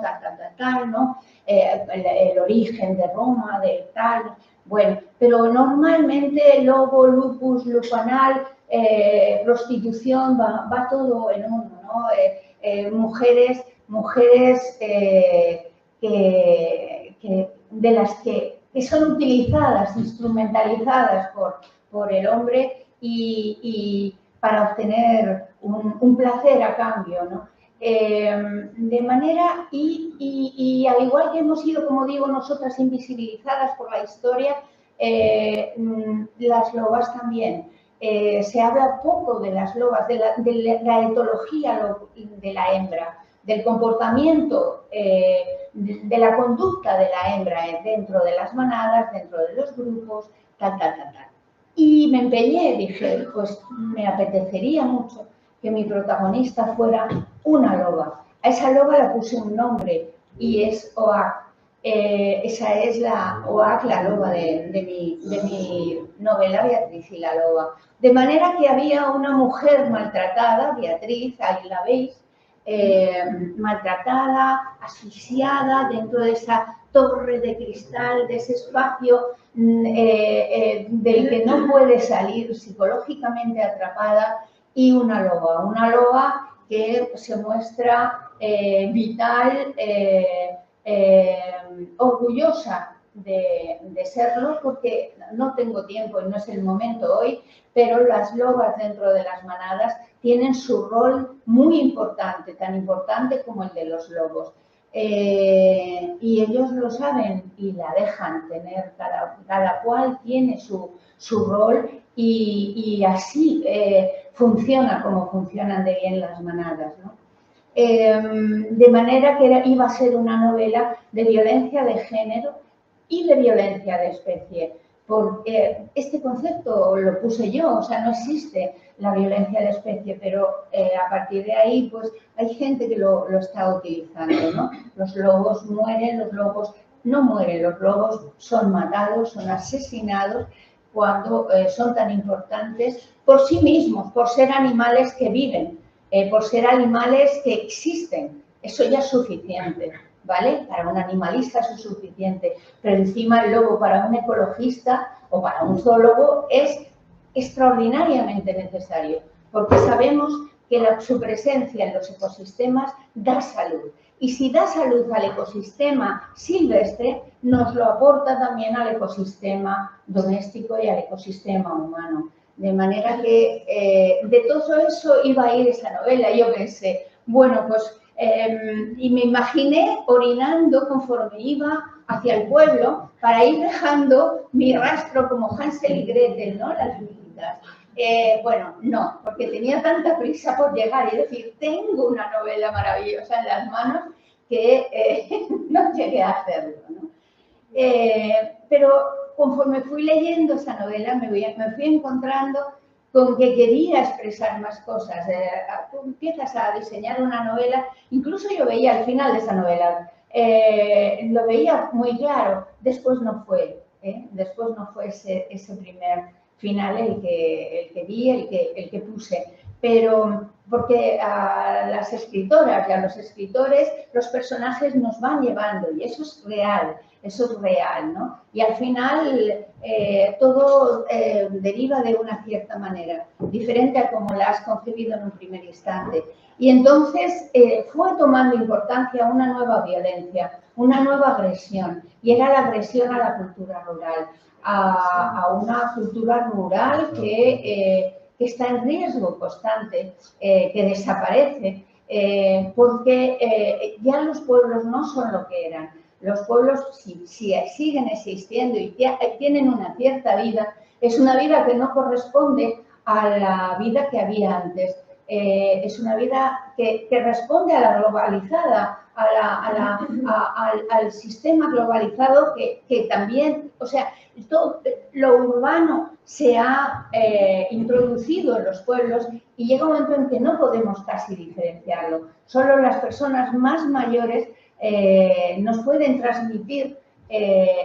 tal, ¿no? El origen de Roma, de tal. Bueno, pero normalmente lobo, lupus, lupanal, prostitución, va todo en uno, ¿no? Mujeres de las que son utilizadas, instrumentalizadas por el hombre y para obtener un placer a cambio, ¿no? De manera, y al igual que hemos sido, como digo, nosotras invisibilizadas por la historia, las lobas también. Se habla poco de las lobas, de la etología de la hembra, del comportamiento, de la conducta de la hembra dentro de las manadas, dentro de los grupos, tal. Y me empeñé, dije, pues me apetecería mucho que mi protagonista fuera una loba. A esa loba le puse un nombre y es Oak. Esa es la Oak, la loba de mi novela Beatriz y la loba. De manera que había una mujer maltratada, Beatriz, ahí la veis, maltratada, asfixiada dentro de esa torre de cristal, de ese espacio del que no puede salir, psicológicamente atrapada, y una loba que se muestra vital, orgullosa de serlo, porque no tengo tiempo y no es el momento hoy, pero las lobas dentro de las manadas tienen su rol muy importante, tan importante como el de los lobos. Y ellos lo saben y la dejan tener, cada cual tiene su rol y así funciona como funcionan de bien las manadas, ¿no? De manera que iba a ser una novela de violencia de género y de violencia de especie. Porque este concepto lo puse yo, o sea, no existe la violencia de especie, pero a partir de ahí, pues hay gente que lo está utilizando, ¿no? Los lobos mueren, los lobos no mueren, los lobos son matados, son asesinados cuando son tan importantes por sí mismos, por ser animales que viven, por ser animales que existen. Eso ya es suficiente, ¿vale? Para un animalista eso es suficiente, pero encima el lobo para un ecologista o para un zoólogo es extraordinariamente necesario, porque sabemos que su presencia en los ecosistemas da salud. Y si da salud al ecosistema silvestre, nos lo aporta también al ecosistema doméstico y al ecosistema humano. De manera que de todo eso iba a ir esa novela. Yo pensé, bueno, pues, y me imaginé orinando conforme iba hacia el pueblo para ir dejando mi rastro como Hansel y Gretel, ¿no? Las niñitas. Bueno, no, porque tenía tanta prisa por llegar y decir, tengo una novela maravillosa en las manos que no llegué a hacerlo, ¿no? Pero conforme fui leyendo esa novela me fui encontrando con que quería expresar más cosas. Tú empiezas a diseñar una novela, incluso yo veía al final de esa novela, lo veía muy claro, después no fue ese primer final el que vi, el que puse, pero porque a las escritoras y a los escritores los personajes nos van llevando y eso es real, ¿no? Y al final todo deriva de una cierta manera, diferente a como la has concebido en un primer instante. Y entonces fue tomando importancia una nueva violencia, una nueva agresión, y era la agresión a la cultura rural, a una cultura rural que está en riesgo constante, que desaparece, porque ya los pueblos no son lo que eran. Los pueblos, si siguen existiendo y tienen una cierta vida, es una vida que no corresponde a la vida que había antes. Es una vida que responde a la globalizada, al sistema globalizado que también, o sea, todo lo urbano se ha introducido en los pueblos y llega un momento en que no podemos casi diferenciarlo. Solo las personas más mayores nos pueden transmitir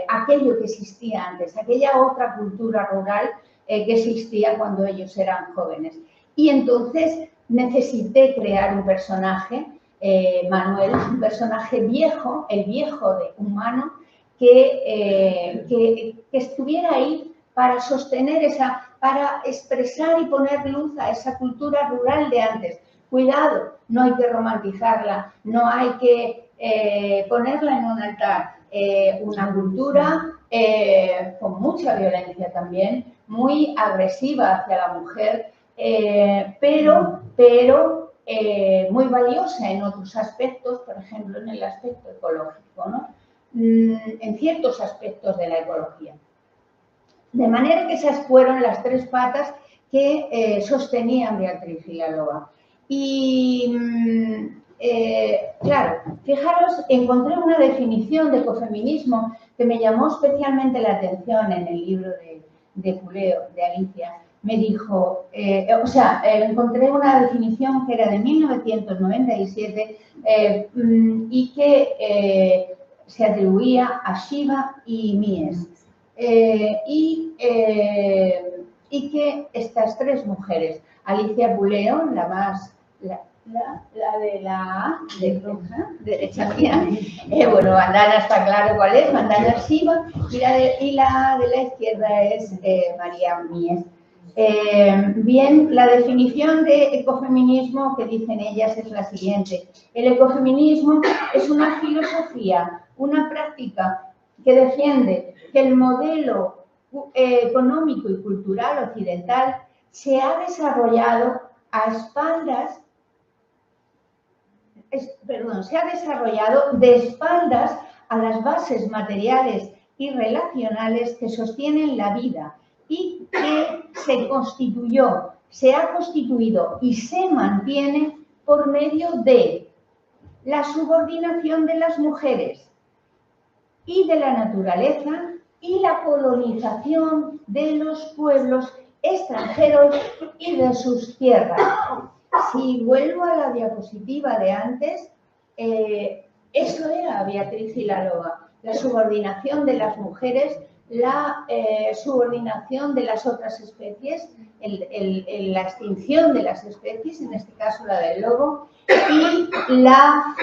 aquello que existía antes, aquella otra cultura rural que existía cuando ellos eran jóvenes. Y entonces necesité crear un personaje, Manuel, un personaje viejo, el viejo de humano, que estuviera ahí para sostener para expresar y poner luz a esa cultura rural de antes. Cuidado, no hay que romantizarla, no hay que ponerla en un altar. Una cultura con mucha violencia también, muy agresiva hacia la mujer, pero muy valiosa en otros aspectos, por ejemplo, en el aspecto ecológico, ¿no? En ciertos aspectos de la ecología. De manera que esas fueron las tres patas que sostenían Beatriz Villalobos. Y claro, fijaros, encontré una definición de ecofeminismo que me llamó especialmente la atención en el libro de Puleo, de Alicia. Me dijo, encontré una definición que era de 1997 y que se atribuía a Shiva y Mies. Y que estas tres mujeres, Alicia Puleo, la de la derecha mía, bueno, Mandana está claro cuál es, Mandana es Shiva, y la de la izquierda es María Mies. Bien, la definición de ecofeminismo que dicen ellas es la siguiente. El ecofeminismo es una filosofía, una práctica que defiende que el modelo económico y cultural occidental se ha desarrollado de espaldas a las bases materiales y relacionales que sostienen la vida y que se ha constituido y se mantiene por medio de la subordinación de las mujeres y de la naturaleza y la colonización de los pueblos extranjeros y de sus tierras. Si vuelvo a la diapositiva de antes, eso era Beatriz Villalobos, la subordinación de las mujeres, la subordinación de las otras especies, la extinción de las especies, en este caso la del lobo, y la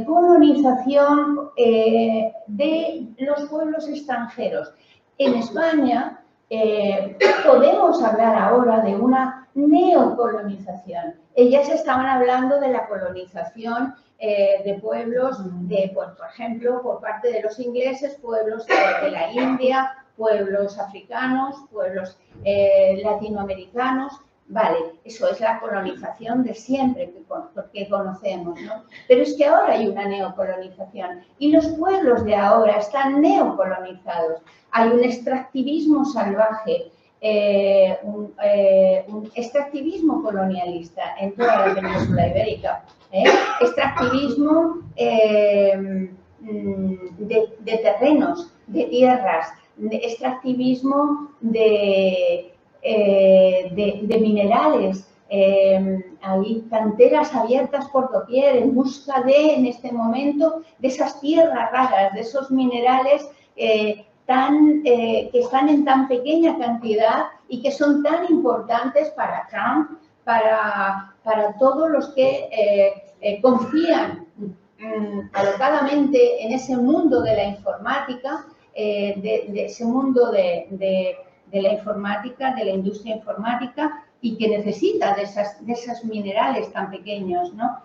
colonización de los pueblos extranjeros. En España podemos hablar ahora de una neocolonización. Ellas estaban hablando de la colonización de pueblos, por ejemplo, por parte de los ingleses, pueblos de la India pueblos africanos, pueblos latinoamericanos. Vale, eso es la colonización de siempre que conocemos, ¿no? Pero es que ahora hay una neocolonización y los pueblos de ahora están neocolonizados. Hay un extractivismo salvaje, un extractivismo colonialista en toda la península ibérica. Extractivismo de terrenos, de tierras, extractivismo de minerales. Hay canteras abiertas por doquier en busca en este momento, de esas tierras raras, de esos minerales que están en tan pequeña cantidad y que son tan importantes para Trump, para todos los que confían alocadamente en ese mundo de la informática, de ese mundo de la informática, de la industria informática, y que necesita de esos minerales tan pequeños, ¿no?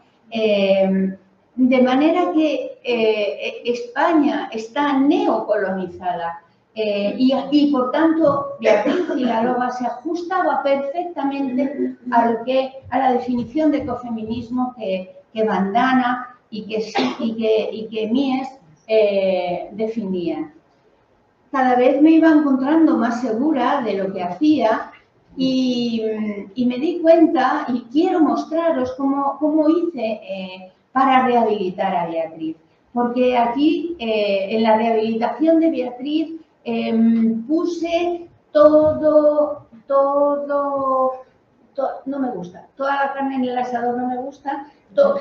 De manera que España está neocolonizada y por tanto Beatriz Villalobos se ajustaba perfectamente a la definición de ecofeminismo que Bandana y que Mies definían. Cada vez me iba encontrando más segura de lo que hacía y me di cuenta, y quiero mostraros cómo hice para rehabilitar a Beatriz. Porque aquí, en la rehabilitación de Beatriz, puse todo, no me gusta, toda la carne en el asador no me gusta, todo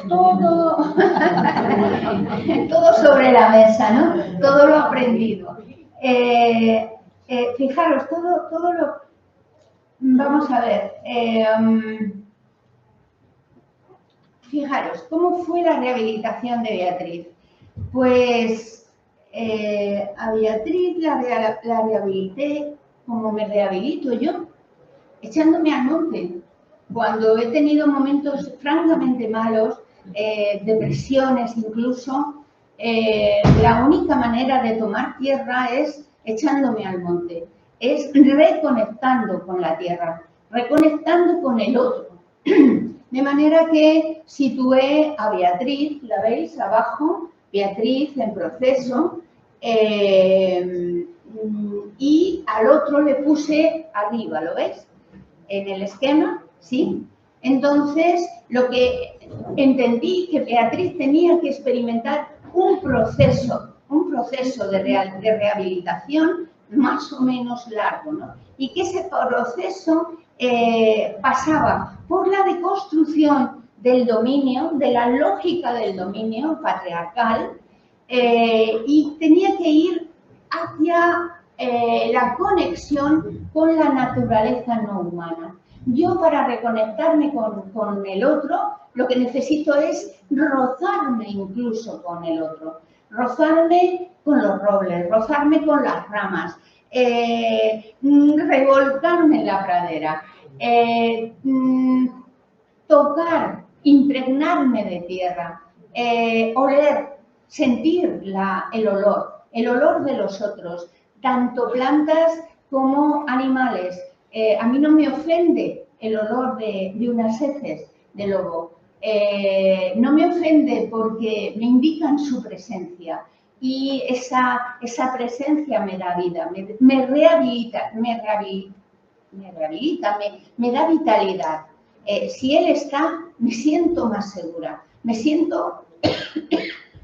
sobre la mesa, ¿no? Todo lo aprendido. Fijaros, todo lo... Vamos a ver. Fijaros, ¿cómo fue la rehabilitación de Beatriz? Pues a Beatriz la rehabilité como me rehabilito yo, echándome al monte. Cuando he tenido momentos francamente malos, depresiones incluso, la única manera de tomar tierra es echándome al monte, es reconectando con la tierra, reconectando con el otro. De manera que situé a Beatriz, ¿la veis abajo? Beatriz en proceso, y al otro le puse arriba, ¿lo veis? En el esquema, ¿sí? Entonces, lo que entendí que Beatriz tenía que experimentar un proceso de rehabilitación más o menos largo, ¿no? Y que ese proceso pasaba por la deconstrucción del dominio, de la lógica del dominio patriarcal, y tenía que ir hacia la conexión con la naturaleza no humana. Yo, para reconectarme con el otro, lo que necesito es rozarme incluso con el otro, rozarme con los robles, rozarme con las ramas, revolcarme en la pradera, tocar, impregnarme de tierra, oler, sentir el olor de los otros, tanto plantas como animales. A mí no me ofende el olor de unas heces de lobo, no me ofende porque me indican su presencia y esa presencia me da vida, me rehabilita, me da vitalidad. Si él está, me siento más segura, me siento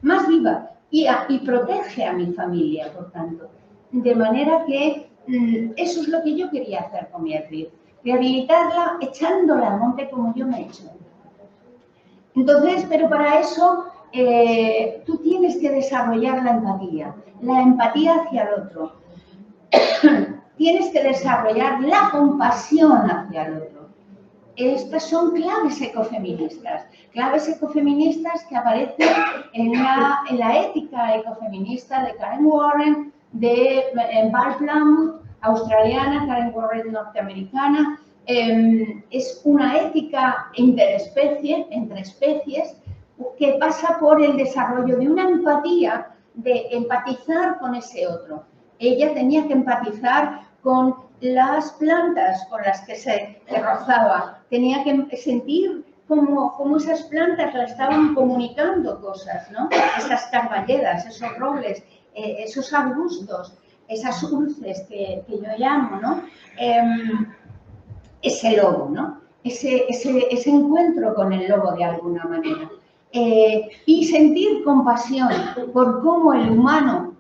más viva y protege a mi familia, por tanto. De manera que eso es lo que yo quería hacer con Beatriz, rehabilitarla echándola al monte como yo me he hecho. Entonces, pero para eso tú tienes que desarrollar la empatía hacia el otro. Tienes que desarrollar la compasión hacia el otro. Estas son claves ecofeministas que aparecen en la ética ecofeminista de Karen Warren, de Val Plumwood, australiana, Karen Warren, norteamericana. Es una ética interespecie, entre especies, que pasa por el desarrollo de una empatía, de empatizar con ese otro. Ella tenía que empatizar con las plantas con las que se rozaba, tenía que sentir cómo esas plantas le estaban comunicando cosas, ¿no? Esas carballedas, esos robles, esos arbustos, esas urces que yo llamo, ¿no? Ese lobo, ¿no? Ese encuentro con el lobo de alguna manera. Y sentir compasión por cómo el humano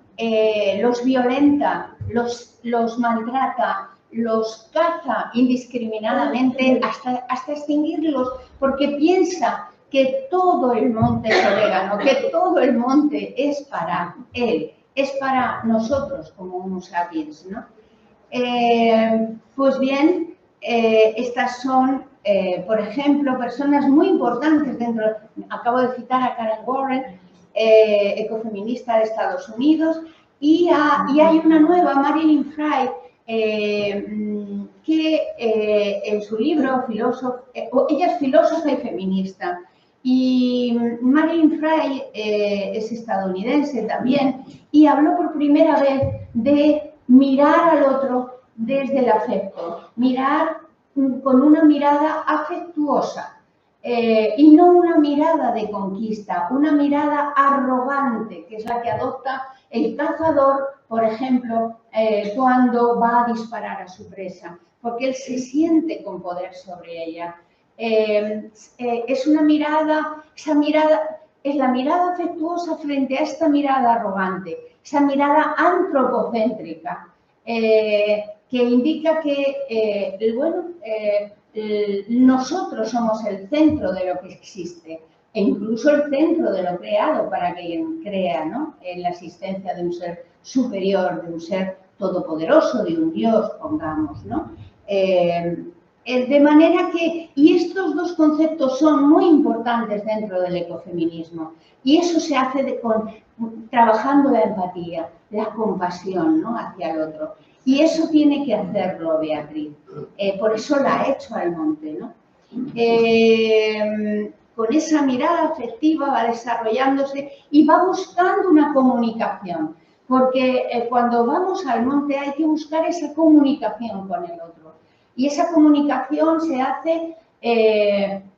los violenta, los maltrata, los caza indiscriminadamente hasta extinguirlos, porque piensa que todo el monte es orégano, que todo el monte es para él, es para nosotros como Homo sapiens, ¿no? Pues bien, estas son, por ejemplo, personas muy importantes dentro, acabo de citar a Karen Warren, ecofeminista de Estados Unidos, y hay una nueva, Marilyn Frye, que en su libro, ella es filósofa y feminista, y Marilyn Frye es estadounidense también, y habló por primera vez de mirar al otro desde el afecto, mirar con una mirada afectuosa y no una mirada de conquista, una mirada arrogante, que es la que adopta el cazador, por ejemplo, cuando va a disparar a su presa, porque él se siente con poder sobre ella. Es una mirada, esa mirada es la mirada afectuosa frente a esta mirada arrogante, esa mirada antropocéntrica, que indica que, nosotros somos el centro de lo que existe, e incluso el centro de lo creado para quien crea, ¿no? En la existencia de un ser superior, de un ser todopoderoso, de un Dios, pongamos, ¿no? De manera que, y estos dos conceptos son muy importantes dentro del ecofeminismo, y eso se hace trabajando la empatía, la compasión, ¿no? Hacia el otro. Y eso tiene que hacerlo Beatriz, por eso la ha hecho al monte, ¿no? Con esa mirada afectiva va desarrollándose y va buscando una comunicación, porque cuando vamos al monte hay que buscar esa comunicación con el otro. Y esa comunicación se hace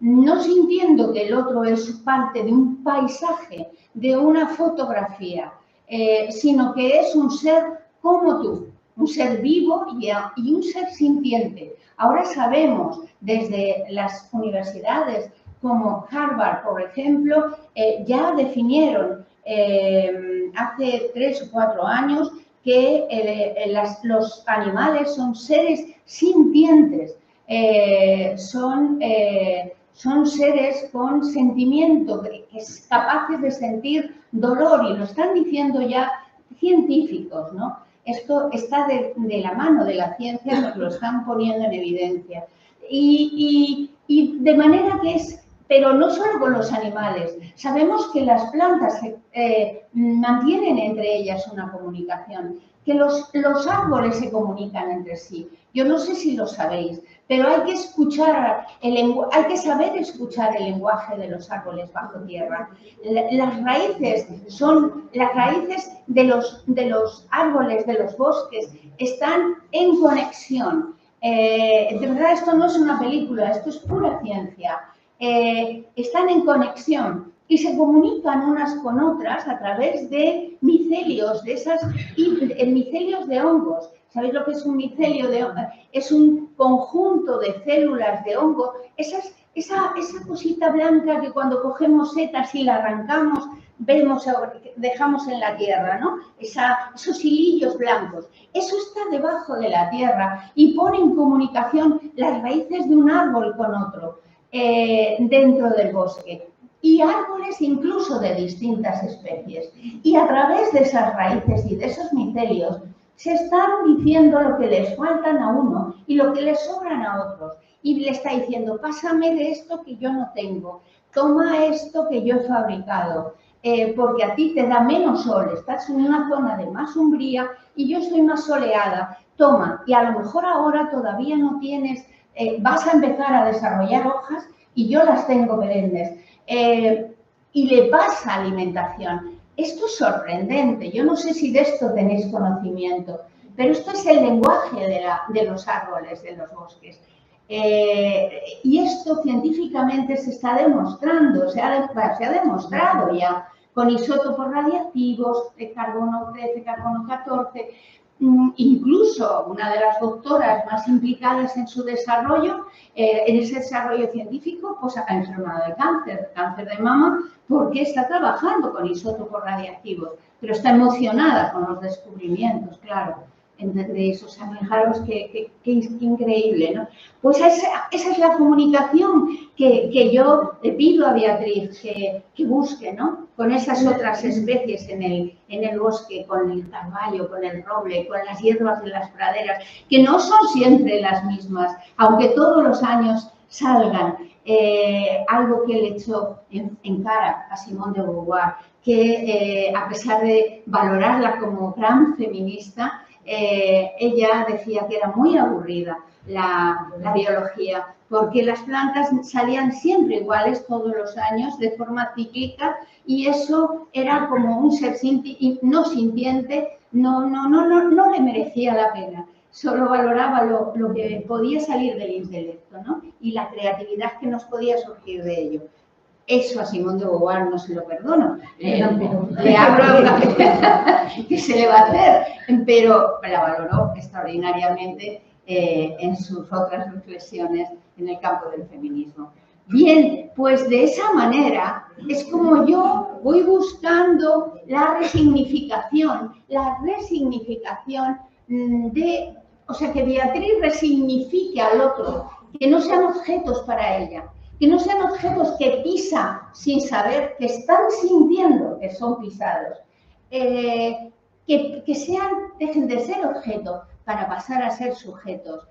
no sintiendo que el otro es parte de un paisaje, de una fotografía, sino que es un ser como tú, un ser vivo y un ser sintiente. Ahora sabemos desde las universidades como Harvard, por ejemplo, ya definieron hace 3 o 4 años que los animales son seres sintientes, son seres con sentimiento, capaces de sentir dolor, y lo están diciendo ya científicos, ¿no? Esto está de la mano de la ciencia, nos lo están poniendo en evidencia. Y de manera que pero no solo con los animales, sabemos que las plantas mantienen entre ellas una comunicación, que los árboles se comunican entre sí. Yo no sé si lo sabéis, pero hay que escuchar hay que saber escuchar el lenguaje de los árboles bajo tierra. Las raíces de los árboles, de los bosques, están en conexión. De verdad, esto no es una película, esto es pura ciencia. Están en conexión y se comunican unas con otras a través de micelios, micelios de hongos. ¿Sabéis lo que es un micelio de hongo? Es un conjunto de células de hongo, esa cosita blanca que cuando cogemos setas y la arrancamos, dejamos en la tierra, ¿no? Esos hilillos blancos. Eso está debajo de la tierra y pone en comunicación las raíces de un árbol con otro dentro del bosque. Y árboles incluso de distintas especies. Y a través de esas raíces y de esos micelios se están diciendo lo que les faltan a uno y lo que les sobran a otros. Y le está diciendo, pásame de esto que yo no tengo, toma esto que yo he fabricado, porque a ti te da menos sol, estás en una zona de más umbría y yo estoy más soleada, toma. Y a lo mejor ahora todavía no tienes, vas a empezar a desarrollar hojas y yo las tengo perennes. Y le pasa alimentación. esto es sorprendente, yo no sé si de esto tenéis conocimiento, pero esto es el lenguaje de los árboles, de los bosques. Y esto científicamente se está demostrando, se ha demostrado ya con isótopos radiactivos, de carbono 13, carbono 14, incluso una de las doctoras más implicadas en su desarrollo, en ese desarrollo científico, pues ha enfermado de cáncer de mama, porque está trabajando con isótopos radiactivos, pero está emocionada con los descubrimientos, claro. De eso, o sea, fijaros qué increíble, ¿no? Pues esa es la comunicación que yo le pido a Beatriz que busque, ¿no? Con esas otras especies en el bosque, con el carvalho, con el roble, con las hierbas de las praderas, que no son siempre las mismas, aunque todos los años salgan. Algo que le echó en cara a Simone de Beauvoir, que a pesar de valorarla como gran feminista, ella decía que era muy aburrida la biología, porque las plantas salían siempre iguales todos los años de forma cíclica y eso era como un ser no sintiente, no le merecía la pena. Solo valoraba lo que podía salir del intelecto, ¿no? Y la creatividad que nos podía surgir de ello. Eso a Simone de Beauvoir no se lo perdono. Le abro la que se le va a hacer, pero la valoró extraordinariamente en sus otras reflexiones en el campo del feminismo. Bien, pues de esa manera es como yo voy buscando la resignificación de, o sea, que Beatriz resignifique al otro, que no sean objetos para ella, que no sean objetos que pisan sin saber, que están sintiendo que son pisados, que dejen de ser objetos para pasar a ser sujetos.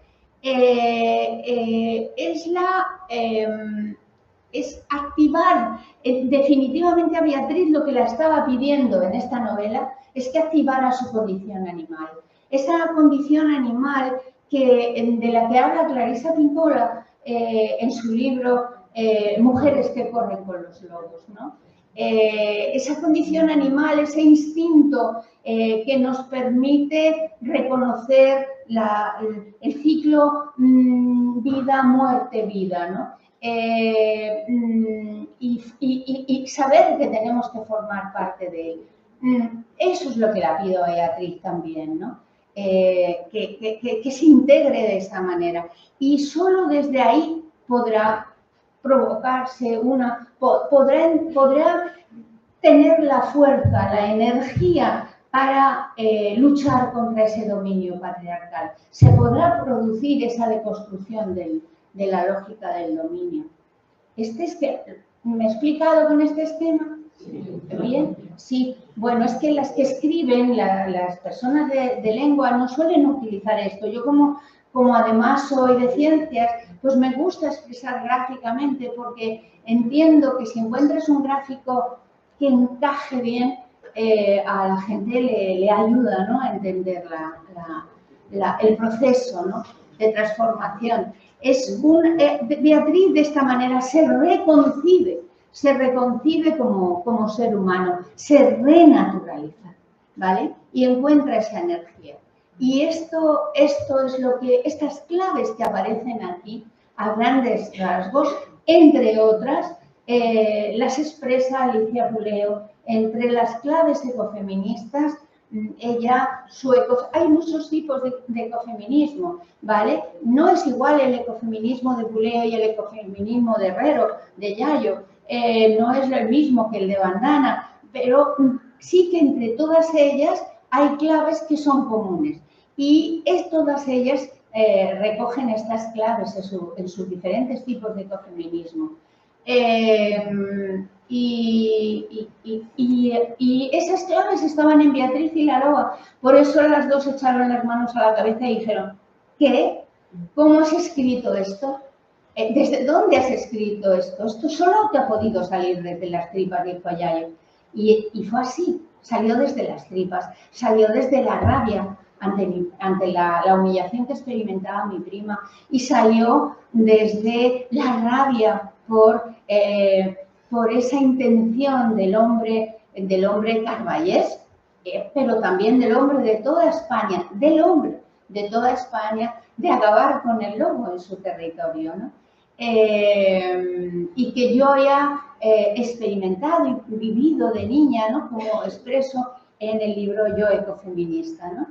Es activar, definitivamente a Beatriz lo que la estaba pidiendo en esta novela es que activara su condición animal. Esa condición animal de la que habla Clarissa Pinkola en su libro Mujeres que corren con los lobos, ¿no? Esa condición animal, ese instinto que nos permite reconocer el ciclo vida, muerte, vida, ¿no? Y saber que tenemos que formar parte de él. Eso es lo que la pido a Beatriz también, ¿no? Que se integre de esa manera. Y solo desde ahí podrá provocarse podrá tener la fuerza, la energía para luchar contra ese dominio patriarcal. Se podrá producir esa deconstrucción de la lógica del dominio. ¿Me he explicado con este esquema? ¿Bien? Sí. Bueno, es que las que escriben, las personas de lengua no suelen utilizar esto. Yo como además soy de ciencias, pues me gusta expresar gráficamente porque entiendo que si encuentras un gráfico que encaje bien, a la gente le ayuda, ¿no?, a entender el proceso, ¿no?, de transformación. Beatriz de esta manera se reconcibe como ser humano, se renaturaliza, ¿vale? Y encuentra esa energía. Y esto es lo que, estas claves que aparecen aquí, a grandes rasgos, entre otras, las expresa Alicia Puleo entre las claves ecofeministas. Hay muchos tipos de ecofeminismo, ¿vale? No es igual el ecofeminismo de Puleo y el ecofeminismo de Herrero, de Yayo, no es el mismo que el de Bandana, pero sí que entre todas ellas hay claves que son comunes y todas ellas recogen estas claves en sus diferentes tipos de ecofeminismo. Y esas claves estaban en Beatriz y Laroa, por eso las dos echaron las manos a la cabeza y dijeron: ¿qué? ¿Cómo has escrito esto? ¿Desde dónde has escrito esto? Esto solo te ha podido salir desde las tripas, dijo Yayo. Y fue así, salió desde las tripas, salió desde la rabia ante la humillación que experimentaba mi prima y salió desde la rabia por esa intención del hombre del hombre carballés, pero también del hombre de toda España, del hombre de toda España, de acabar con el lobo en su territorio, ¿no? Y que yo haya experimentado y vivido de niña, ¿no? Como expreso en el libro Yo Ecofeminista, ¿no?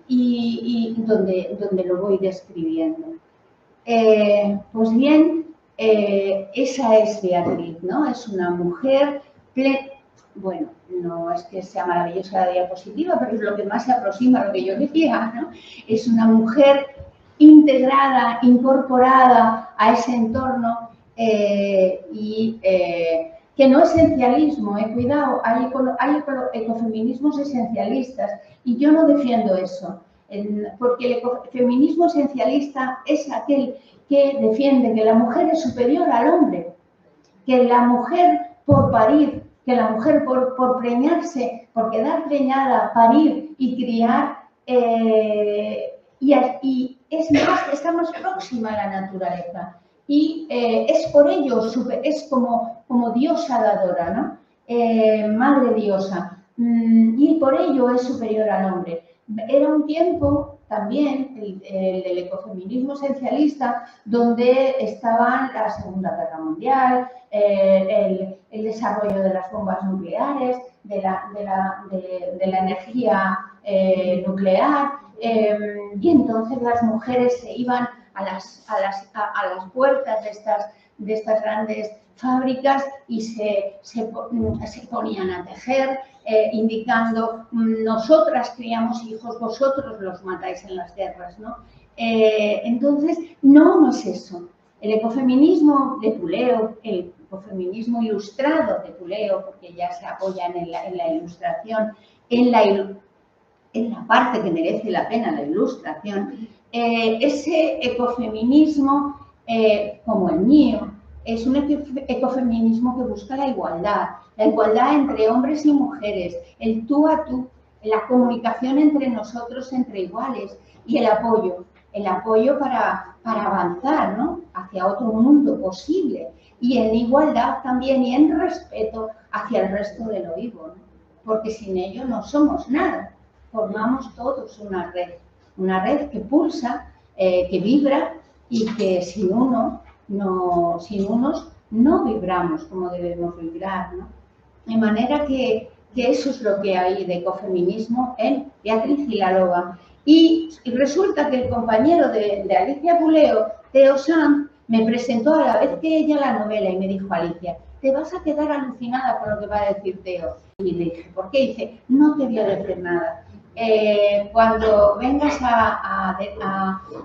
Y donde lo voy describiendo. Pues bien, esa es Beatriz, ¿no? Es una mujer bueno, no es que sea maravillosa la diapositiva, pero es lo que más se aproxima a lo que yo decía, ¿no? Es una mujer integrada, incorporada a ese entorno y que no esencialismo, cuidado, hay ecofeminismos esencialistas y yo no defiendo eso, porque el ecofeminismo esencialista es aquel que defiende que la mujer es superior al hombre, que la mujer por parir, que la mujer por preñarse, por quedar preñada, parir y criar, y es más, está más próxima a la naturaleza. Y es por ello, es como diosa dadora, ¿no? Madre diosa. Y por ello es superior al hombre. Era un tiempo también, el ecofeminismo esencialista, donde estaban la Segunda Guerra Mundial, el desarrollo de las bombas nucleares, de la energía nuclear, y entonces las mujeres se iban a las puertas de estas grandes fábricas y se ponían a tejer, indicando: nosotras criamos hijos, vosotros los matáis en las guerras, ¿no? Entonces, no es eso. El ecofeminismo de Puleo, el ecofeminismo ilustrado de Puleo, porque ya se apoyan en la ilustración, en la parte que merece la pena, la ilustración, ese ecofeminismo, como el mío, es un ecofeminismo que busca la igualdad entre hombres y mujeres, el tú a tú, la comunicación entre nosotros, entre iguales, y el apoyo para avanzar, ¿no? Hacia otro mundo posible, y en igualdad también y en respeto hacia el resto de lo vivo, ¿no? Porque sin ello no somos nada, formamos todos una red que pulsa, que vibra, y que sin unos no vibramos como debemos vibrar, ¿no? De manera que eso es lo que hay de ecofeminismo en Beatriz y la Loba. Y resulta que el compañero de Alicia Puleo, Theo Sanz, me presentó a la vez que ella la novela y me dijo: Alicia, te vas a quedar alucinada con lo que va a decir Theo. Y le dije: ¿por qué? Dice: no te voy a decir nada. Cuando vengas a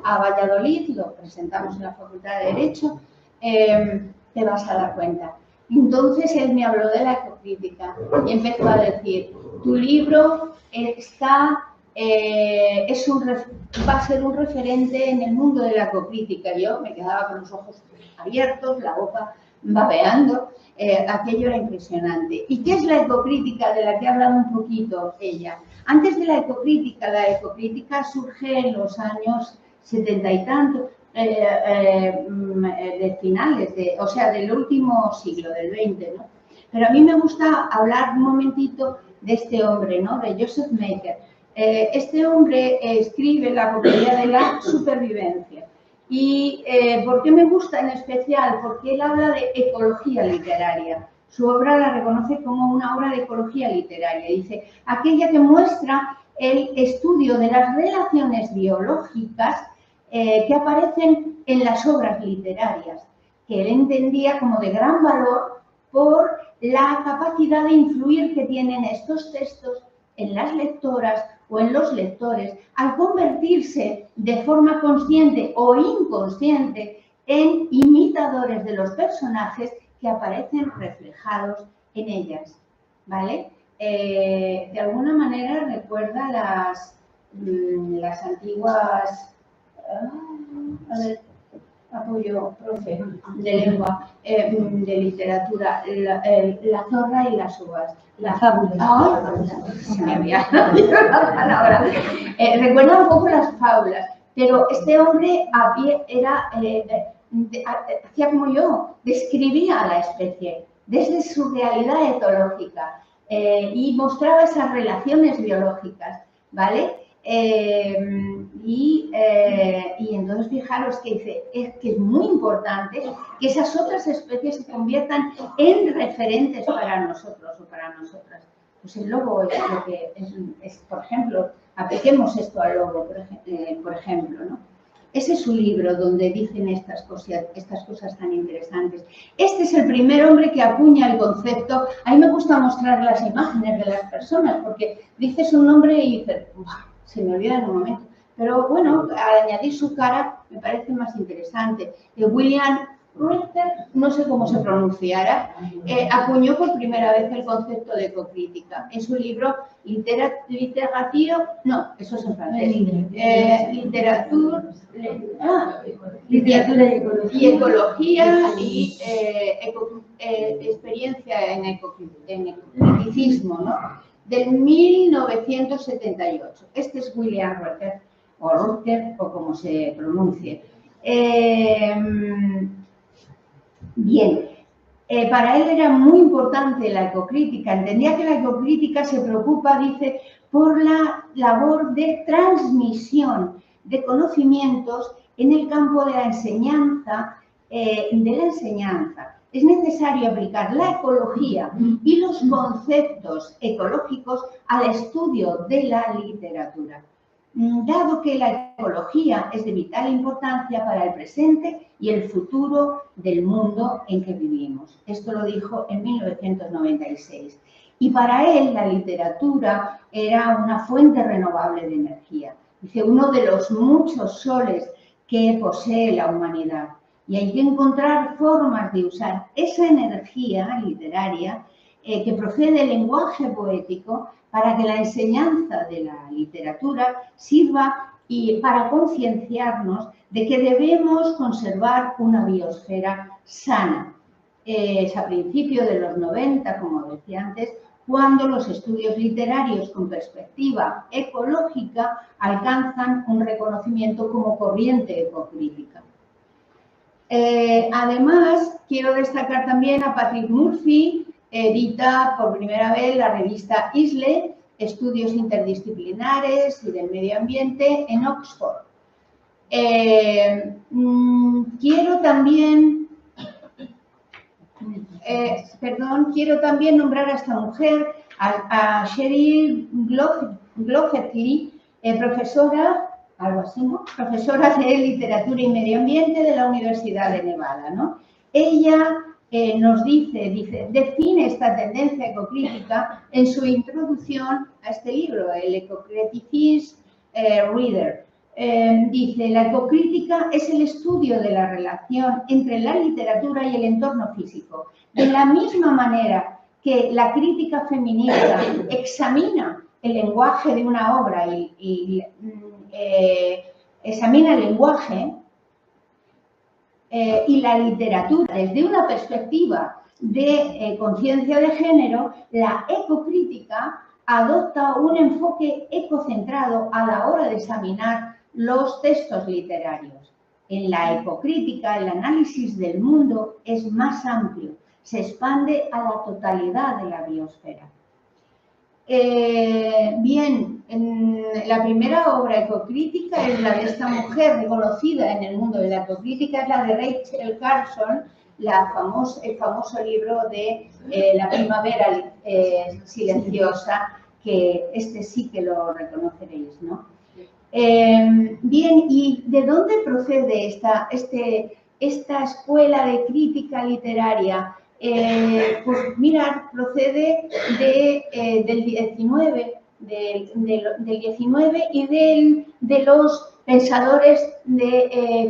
Valladolid, lo presentamos en la Facultad de Derecho, te vas a dar cuenta. Entonces él me habló de la ecocrítica y empezó a decir: tu libro va a ser un referente en el mundo de la ecocrítica. Yo me quedaba con los ojos abiertos, la boca babeando, aquello era impresionante. ¿Y qué es la ecocrítica, de la que ha hablado un poquito ella? Antes de la ecocrítica surge en los años 70 y tantos, de finales, del último siglo, del 20, ¿no? Pero a mí me gusta hablar un momentito de este hombre, ¿no? De Joseph Maker. Este hombre escribe la epopeya de la supervivencia. ¿Y por qué me gusta en especial? Porque él habla de ecología literaria. Su obra la reconoce como una obra de ecología literaria. Dice: aquella que muestra el estudio de las relaciones biológicas que aparecen en las obras literarias, que él entendía como de gran valor por la capacidad de influir que tienen estos textos en las lectoras o en los lectores, al convertirse de forma consciente o inconsciente en imitadores de los personajes que aparecen reflejados en ellas, ¿vale? De alguna manera recuerda las antiguas... a ver, apoyo, profe, de lengua, de literatura, la zorra y las uvas. La fábula. Se me había olvidado la palabra. Recuerda un poco las fábulas, pero este hombre hacía como yo, describía a la especie, desde su realidad etológica y mostraba esas relaciones biológicas, ¿vale? Y entonces fijaros que dice, es que es muy importante que esas otras especies se conviertan en referentes para nosotros o para nosotras. Pues el lobo es lo que es, por ejemplo, apliquemos esto al lobo, por ejemplo, ¿no? Ese es su libro donde dicen estas cosas tan interesantes. Este es el primer hombre que acuña el concepto. A mí me gusta mostrar las imágenes de las personas porque dices un nombre y dices, se me olvida en un momento. Pero bueno, al añadir su cara me parece más interesante. William Ruther, no sé cómo se pronunciara, acuñó por primera vez el concepto de ecocrítica en su libro Literature, no, eso es en francés, Literatura y Ecología y Experiencia en Ecocriticismo, ¿no? Del 1978. Este es William Ruther, o Ruther, o como se pronuncie. Bien, para él era muy importante la ecocrítica. Entendía que la ecocrítica se preocupa, dice, por la labor de transmisión de conocimientos en el campo de la enseñanza. Es necesario aplicar la ecología y los conceptos ecológicos al estudio de la literatura, dado que la ecología es de vital importancia para el presente y el futuro del mundo en que vivimos. Esto lo dijo en 1996. Y para él la literatura era una fuente renovable de energía. Dice, uno de los muchos soles que posee la humanidad. Y hay que encontrar formas de usar esa energía literaria que procede del lenguaje poético para que la enseñanza de la literatura sirva y para concienciarnos de que debemos conservar una biosfera sana. Es a principios de los 90, como decía antes, cuando los estudios literarios con perspectiva ecológica alcanzan un reconocimiento como corriente ecocrítica. Además, quiero destacar también a Patrick Murphy, edita por primera vez la revista ISLE, Estudios Interdisciplinares y del Medio Ambiente en Oxford. Quiero también nombrar a esta mujer, a Cheryl Glocketley, profesora, algo así, ¿no? Profesora de Literatura y Medio Ambiente de la Universidad de Nevada, ¿no? Ella nos define esta tendencia ecocrítica en su introducción a este libro, el Ecocriticism Reader. Dice, la ecocrítica es el estudio de la relación entre la literatura y el entorno físico. De la misma manera que la crítica feminista examina el lenguaje de una obra y examina el lenguaje y la literatura desde una perspectiva de conciencia de género, la ecocrítica adopta un enfoque ecocentrado a la hora de examinar los textos literarios. En la ecocrítica, el análisis del mundo es más amplio, se expande a la totalidad de la biosfera. Bien, la primera obra ecocrítica es la de esta mujer reconocida en el mundo de la ecocrítica, es la de Rachel Carson, el famoso libro de La primavera silenciosa, que este sí que lo reconoceréis, ¿no? Bien, ¿y de dónde procede esta escuela de crítica literaria? Pues mirad, procede del 19 y de los pensadores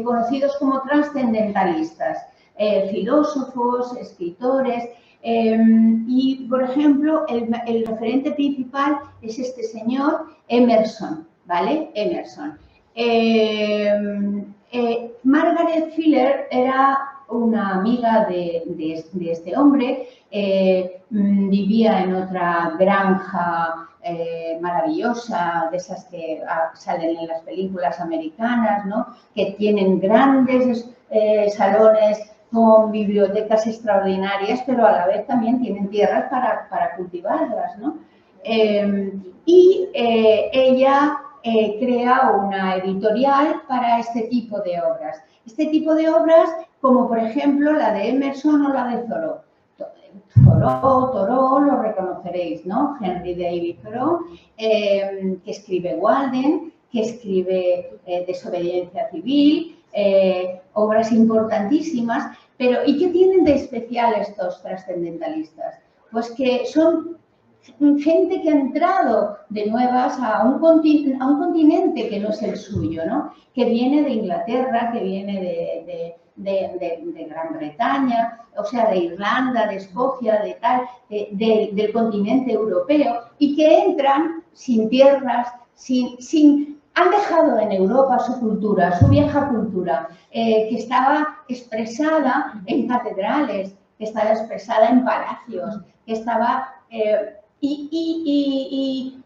conocidos como trascendentalistas, filósofos, escritores, y por ejemplo el referente principal es este señor Emerson, ¿vale? Emerson. Margaret Fuller era una amiga de este hombre, vivía en otra granja maravillosa, de esas que salen en las películas americanas, ¿no? Que tienen grandes salones con bibliotecas extraordinarias, pero a la vez también tienen tierras para cultivarlas, ¿no? Ella crea una editorial para este tipo de obras. Este tipo de obras, como por ejemplo la de Emerson o la de Thoreau. Thoreau lo reconoceréis, ¿no? Henry David Thoreau, que escribe Walden, que escribe Desobediencia Civil, obras importantísimas, pero ¿y qué tienen de especial estos trascendentalistas? Pues que son gente que ha entrado de nuevas a un continente que no es el suyo, ¿no? Que viene de Inglaterra, que viene de Gran Bretaña, o sea, de Irlanda, de Escocia, del continente europeo, y que entran sin tierras, han dejado en Europa su cultura, su vieja cultura, que estaba expresada en catedrales, que estaba expresada en palacios, que estaba... y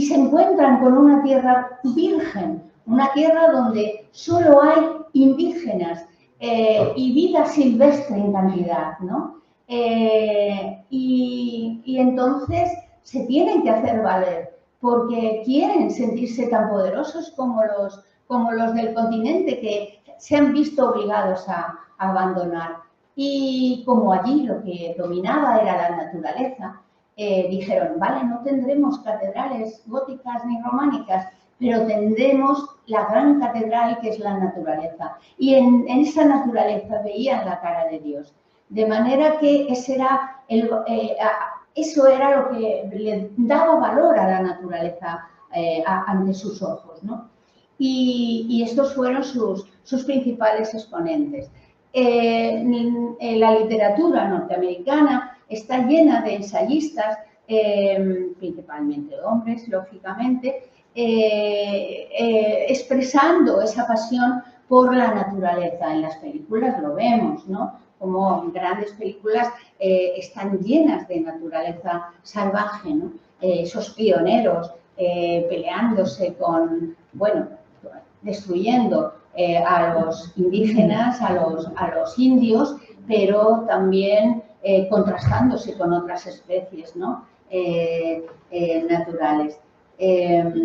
se encuentran con una tierra virgen, una tierra donde solo hay indígenas y vida silvestre en cantidad, ¿no? Y entonces se tienen que hacer valer porque quieren sentirse tan poderosos como los del continente que se han visto obligados a abandonar. Y como allí lo que dominaba era la naturaleza, dijeron, vale, no tendremos catedrales góticas ni románicas, pero tendremos la gran catedral que es la naturaleza. Y en esa naturaleza veían la cara de Dios. De manera que eso era lo que le daba valor a la naturaleza ante sus ojos, ¿no? Y estos fueron sus principales exponentes. La literatura norteamericana está llena de ensayistas, principalmente hombres, lógicamente, expresando esa pasión por la naturaleza. En las películas lo vemos, ¿no? Como grandes películas están llenas de naturaleza salvaje, ¿no? Esos pioneros peleándose destruyendo a los indígenas, a los indios, pero también contrastándose con otras especies, ¿no? Naturales,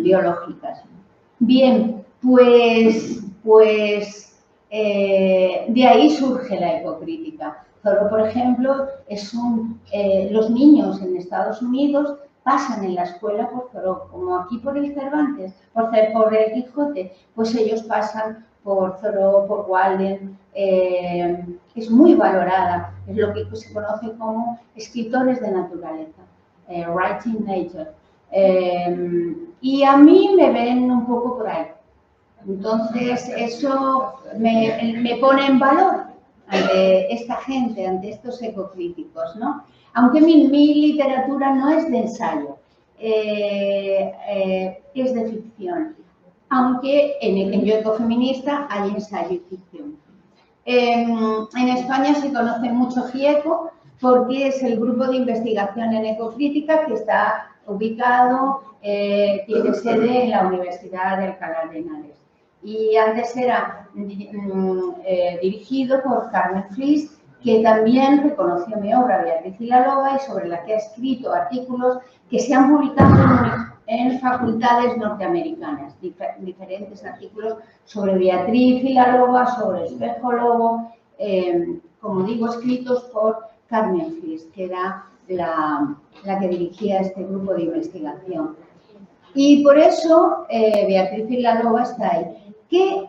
biológicas. Bien, pues de ahí surge la ecocrítica. Thoreau, por ejemplo, los niños en Estados Unidos pasan en la escuela por Thoreau, como aquí por el Cervantes, por el Quijote, pues ellos pasan por Thoreau, por Walden. Es muy valorada, es lo que se conoce como escritores de naturaleza, writing nature. Y a mí me ven un poco por ahí. Entonces, eso me pone en valor ante esta gente, ante estos ecocríticos, ¿no? Aunque mi literatura no es de ensayo, es de ficción. Aunque en Yo Ecofeminista hay ensayo y ficción. En España se conoce mucho GIECO porque es el grupo de investigación en ecocrítica que está ubicado, tiene sede en la Universidad de Alcalá de Henares. Y antes era dirigido por Carmen Flis, que también reconoció mi obra Beatriz y la Loba y sobre la que ha escrito artículos que se han publicado en facultades norteamericanas, diferentes artículos sobre Beatriz y la Loba, sobre Espejo Lobo, como digo, escritos por Carmen Flis, que era la que dirigía este grupo de investigación. Y por eso Beatriz y la Loba está ahí.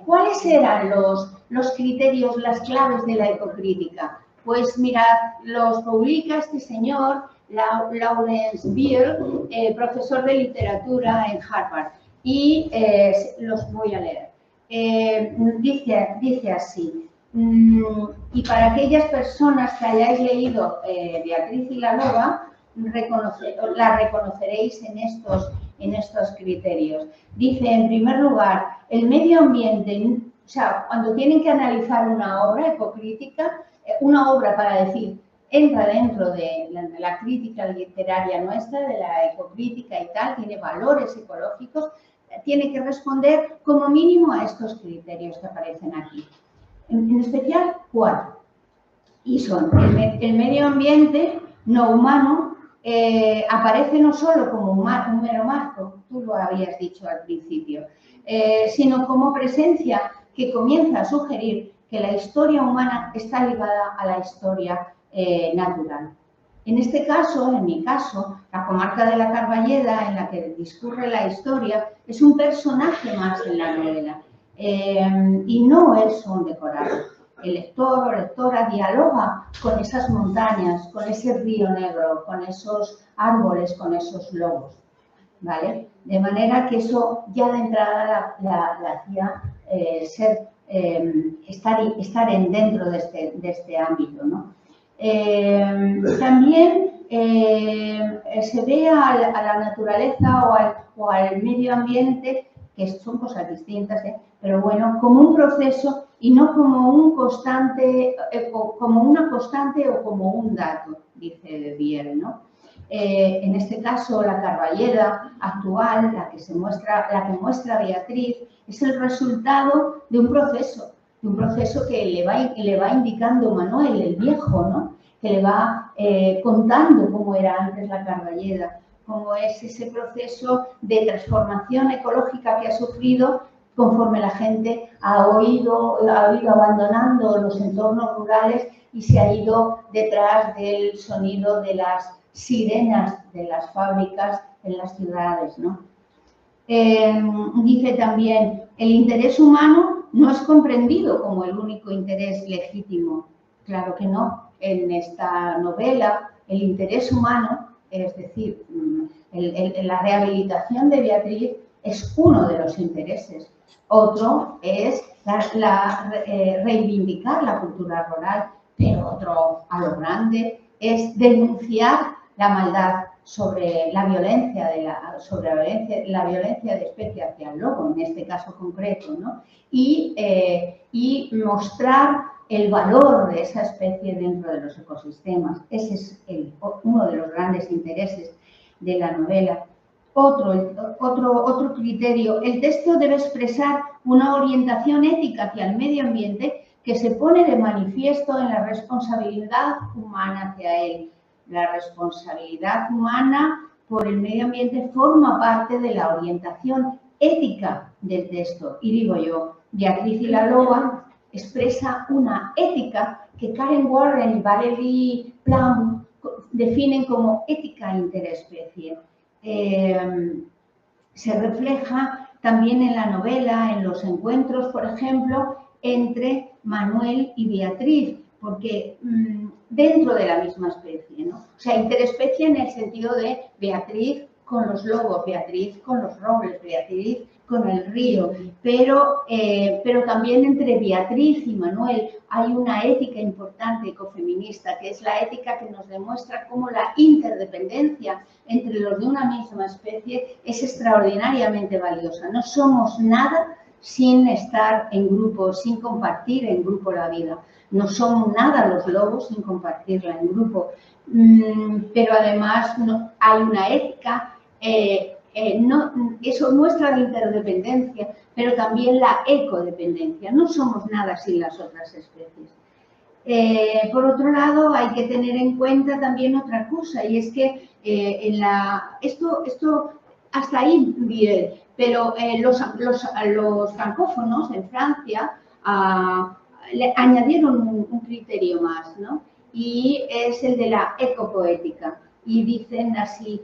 ¿Cuáles eran los criterios, las claves de la ecocrítica? Pues mirad, los publica este señor, Lawrence Beer, profesor de literatura en Harvard, y los voy a leer. Dice así, y para aquellas personas que hayáis leído Beatriz y la Loba, la reconoceréis en estos criterios. Dice, en primer lugar, el medio ambiente, o sea, cuando tienen que analizar una obra ecocrítica, una obra para decir, entra dentro de la crítica literaria nuestra, de la ecocrítica y tal, tiene valores ecológicos, tiene que responder como mínimo a estos criterios que aparecen aquí. En especial, 4. y son el medio ambiente no humano. Aparece no solo como un mero marco, tú lo habías dicho al principio, sino como presencia que comienza a sugerir que la historia humana está ligada a la historia natural. En este caso, en mi caso, la comarca de la Carballeda, en la que discurre la historia, es un personaje más en la novela y no es un decorado. El lector o lectora dialoga con esas montañas, con ese río negro, con esos árboles, con esos lobos, ¿vale? De manera que eso ya de entrada la hacía estar dentro de este ámbito, ¿no? También se ve a la naturaleza o al medio ambiente, que son cosas distintas, pero bueno, como un proceso y no como un constante, como una constante o como un dato, dice Biel, ¿no? En este caso, la Carballeda actual, la que muestra Beatriz, es el resultado de un proceso que le va indicando Manuel, el viejo, ¿no? Que le va contando cómo era antes la Carballeda, cómo es ese proceso de transformación ecológica que ha sufrido conforme la gente ha ido abandonando los entornos rurales y se ha ido detrás del sonido de las sirenas de las fábricas en las ciudades, ¿no? Dice también, el interés humano no es comprendido como el único interés legítimo. Claro que no. En esta novela, el interés humano, es decir, la rehabilitación de Beatriz es uno de los intereses. Otro es reivindicar la cultura rural, pero otro, a lo grande, es denunciar la maldad sobre la violencia de especie hacia el lobo, en este caso concreto, ¿no? Y mostrar el valor de esa especie dentro de los ecosistemas. Ese es uno de los grandes intereses de la novela. Otro criterio, el texto debe expresar una orientación ética hacia el medio ambiente que se pone de manifiesto en la responsabilidad humana hacia él. La responsabilidad humana por el medio ambiente forma parte de la orientación ética del texto. Y digo yo, Beatriz y la loba expresa una ética que Karen Warren y Valerie Plum definen como ética interespecie. Se refleja también en la novela, en los encuentros, por ejemplo, entre Manuel y Beatriz, porque dentro de la misma especie, ¿no? O sea, interespecie en el sentido de Beatriz con los lobos, Beatriz con los robles, Beatriz con el río, pero también entre Beatriz y Manuel hay una ética importante ecofeminista, que es la ética que nos demuestra cómo la interdependencia entre los de una misma especie es extraordinariamente valiosa. No somos nada sin estar en grupo, sin compartir en grupo la vida. No son nada los lobos sin compartirla en grupo, pero además hay una ética, eso muestra la interdependencia, pero también la ecodependencia. No somos nada sin las otras especies. Por otro lado, hay que tener en cuenta también otra cosa, y es que esto hasta ahí bien, pero los francófonos en Francia le añadieron un criterio más, ¿no? Y es el de la ecopoética. Y dicen así,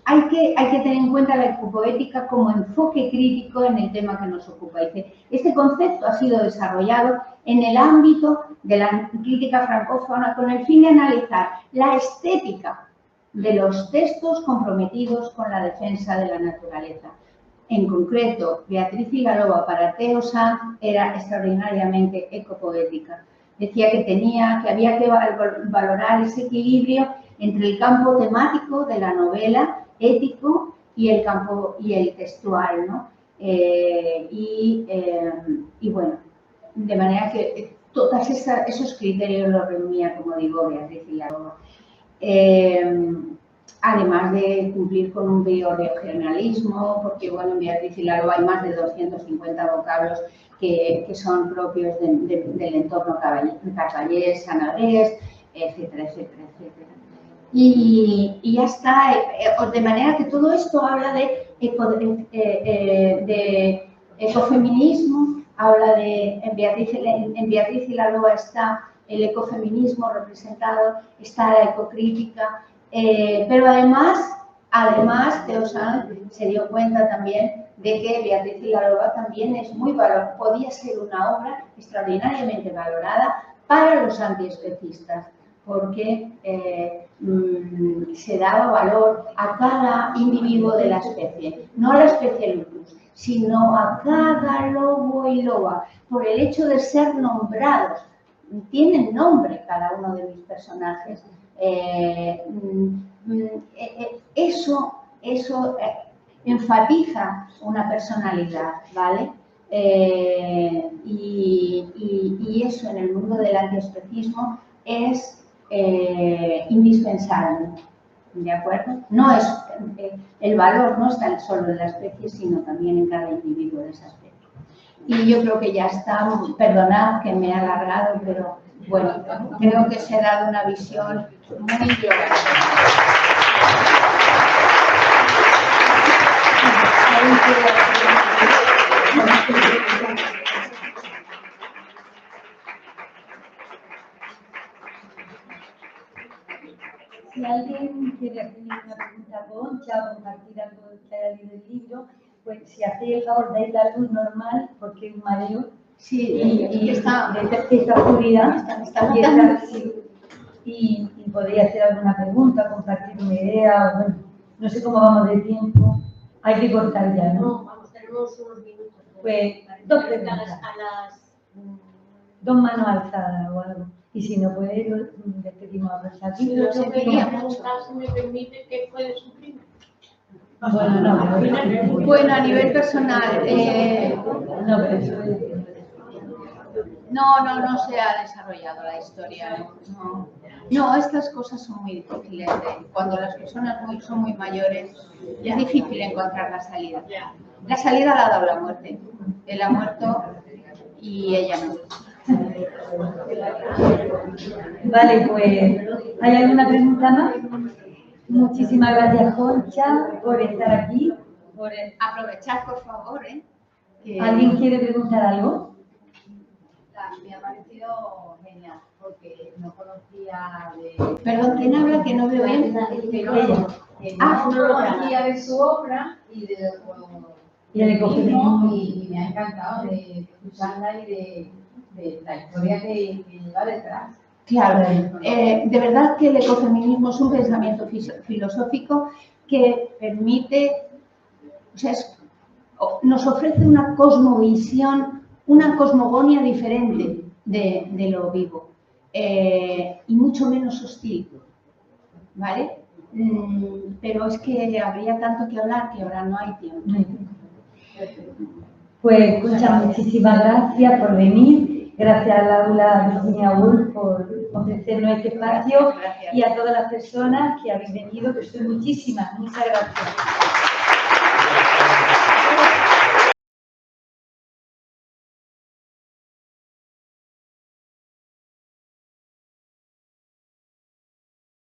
hay que tener en cuenta la ecopoética como enfoque crítico en el tema que nos ocupa. Dice, este concepto ha sido desarrollado en el ámbito de la crítica francófona con el fin de analizar la estética de los textos comprometidos con la defensa de la naturaleza. En concreto, Beatriz y la loba para Theo Sand era extraordinariamente ecopoética. Decía que había que valorar ese equilibrio entre el campo temático de la novela, ético, y el textual, ¿no? Y bueno, de manera que todos esos criterios los reunía, como digo, Beatriz y la loba. además de cumplir con un bioregionalismo, porque bueno, en Beatriz y Laloa hay más de 250 vocablos que son propios del entorno carballés, sanadés, etcétera, etcétera, etcétera. Y ya está, de manera que todo esto habla de ecofeminismo, habla de, en Beatriz y Laloa está el ecofeminismo representado, está la ecocrítica, pero además Teosán se dio cuenta también de que Beatriz y Laloa también es podía ser una obra extraordinariamente valorada para los antiespecistas, porque se daba valor a cada individuo de la especie, no a la especie lupus, sino a cada lobo y loba, por el hecho de ser nombrados. Tienen nombre cada uno de mis personajes. Eso enfatiza una personalidad, ¿vale? Y eso en el mundo del antiespecismo es indispensable, ¿de acuerdo? No es, el valor no está solo en la especie, sino también en cada individuo de esa especie. Y yo creo que ya está, perdonad que me he alargado, pero bueno, creo que se ha dado una visión muy global. Si alguien quiere hacer una pregunta a Concha o compartir algo que haya leído el libro, pues si hacéis el favor dais la luz normal, porque es un mareo. Sí, y esta oscuridad y podéis hacer alguna pregunta, compartir una idea, bueno, no sé cómo vamos de tiempo, hay que cortar ya, ¿no? No, vamos, tenemos unos minutos. Pues dos preguntas, dos manos alzadas o algo, y si no puede, le pedimos a los aquí. Yo quería preguntar, si me permite, ¿qué puede sufrir? Bueno, no, bueno, a nivel personal, no, pero eso es... No se ha desarrollado la historia. No, estas cosas son muy difíciles. Cuando las personas son muy mayores, es difícil encontrar la salida. La salida la ha dado la muerte. Él ha muerto y ella no. Vale, pues, ¿hay alguna pregunta más? Muchísimas gracias, Concha, por estar aquí. Aprovechar, por favor, que... ¿Alguien quiere preguntar algo? Me ha parecido genial, porque no conocía de... Perdón, ¿quién habla? Que no veo bien. Ella. No conocía de su obra y de el ecofeminismo. y me ha encantado de escucharla y de la historia que lleva detrás. Claro, de verdad que el ecofeminismo es un pensamiento filosófico que permite, o sea, nos ofrece una cosmovisión, una cosmogonía diferente de lo vivo y mucho menos hostil, ¿vale? Pero es que habría tanto que hablar que ahora no hay tiempo. Pues, Concha, muchísimas gracias por venir. Gracias a Laura Virginia Woolf por ofrecernos este espacio y a todas las personas que habéis venido, que sois muchísimas. Muchas gracias.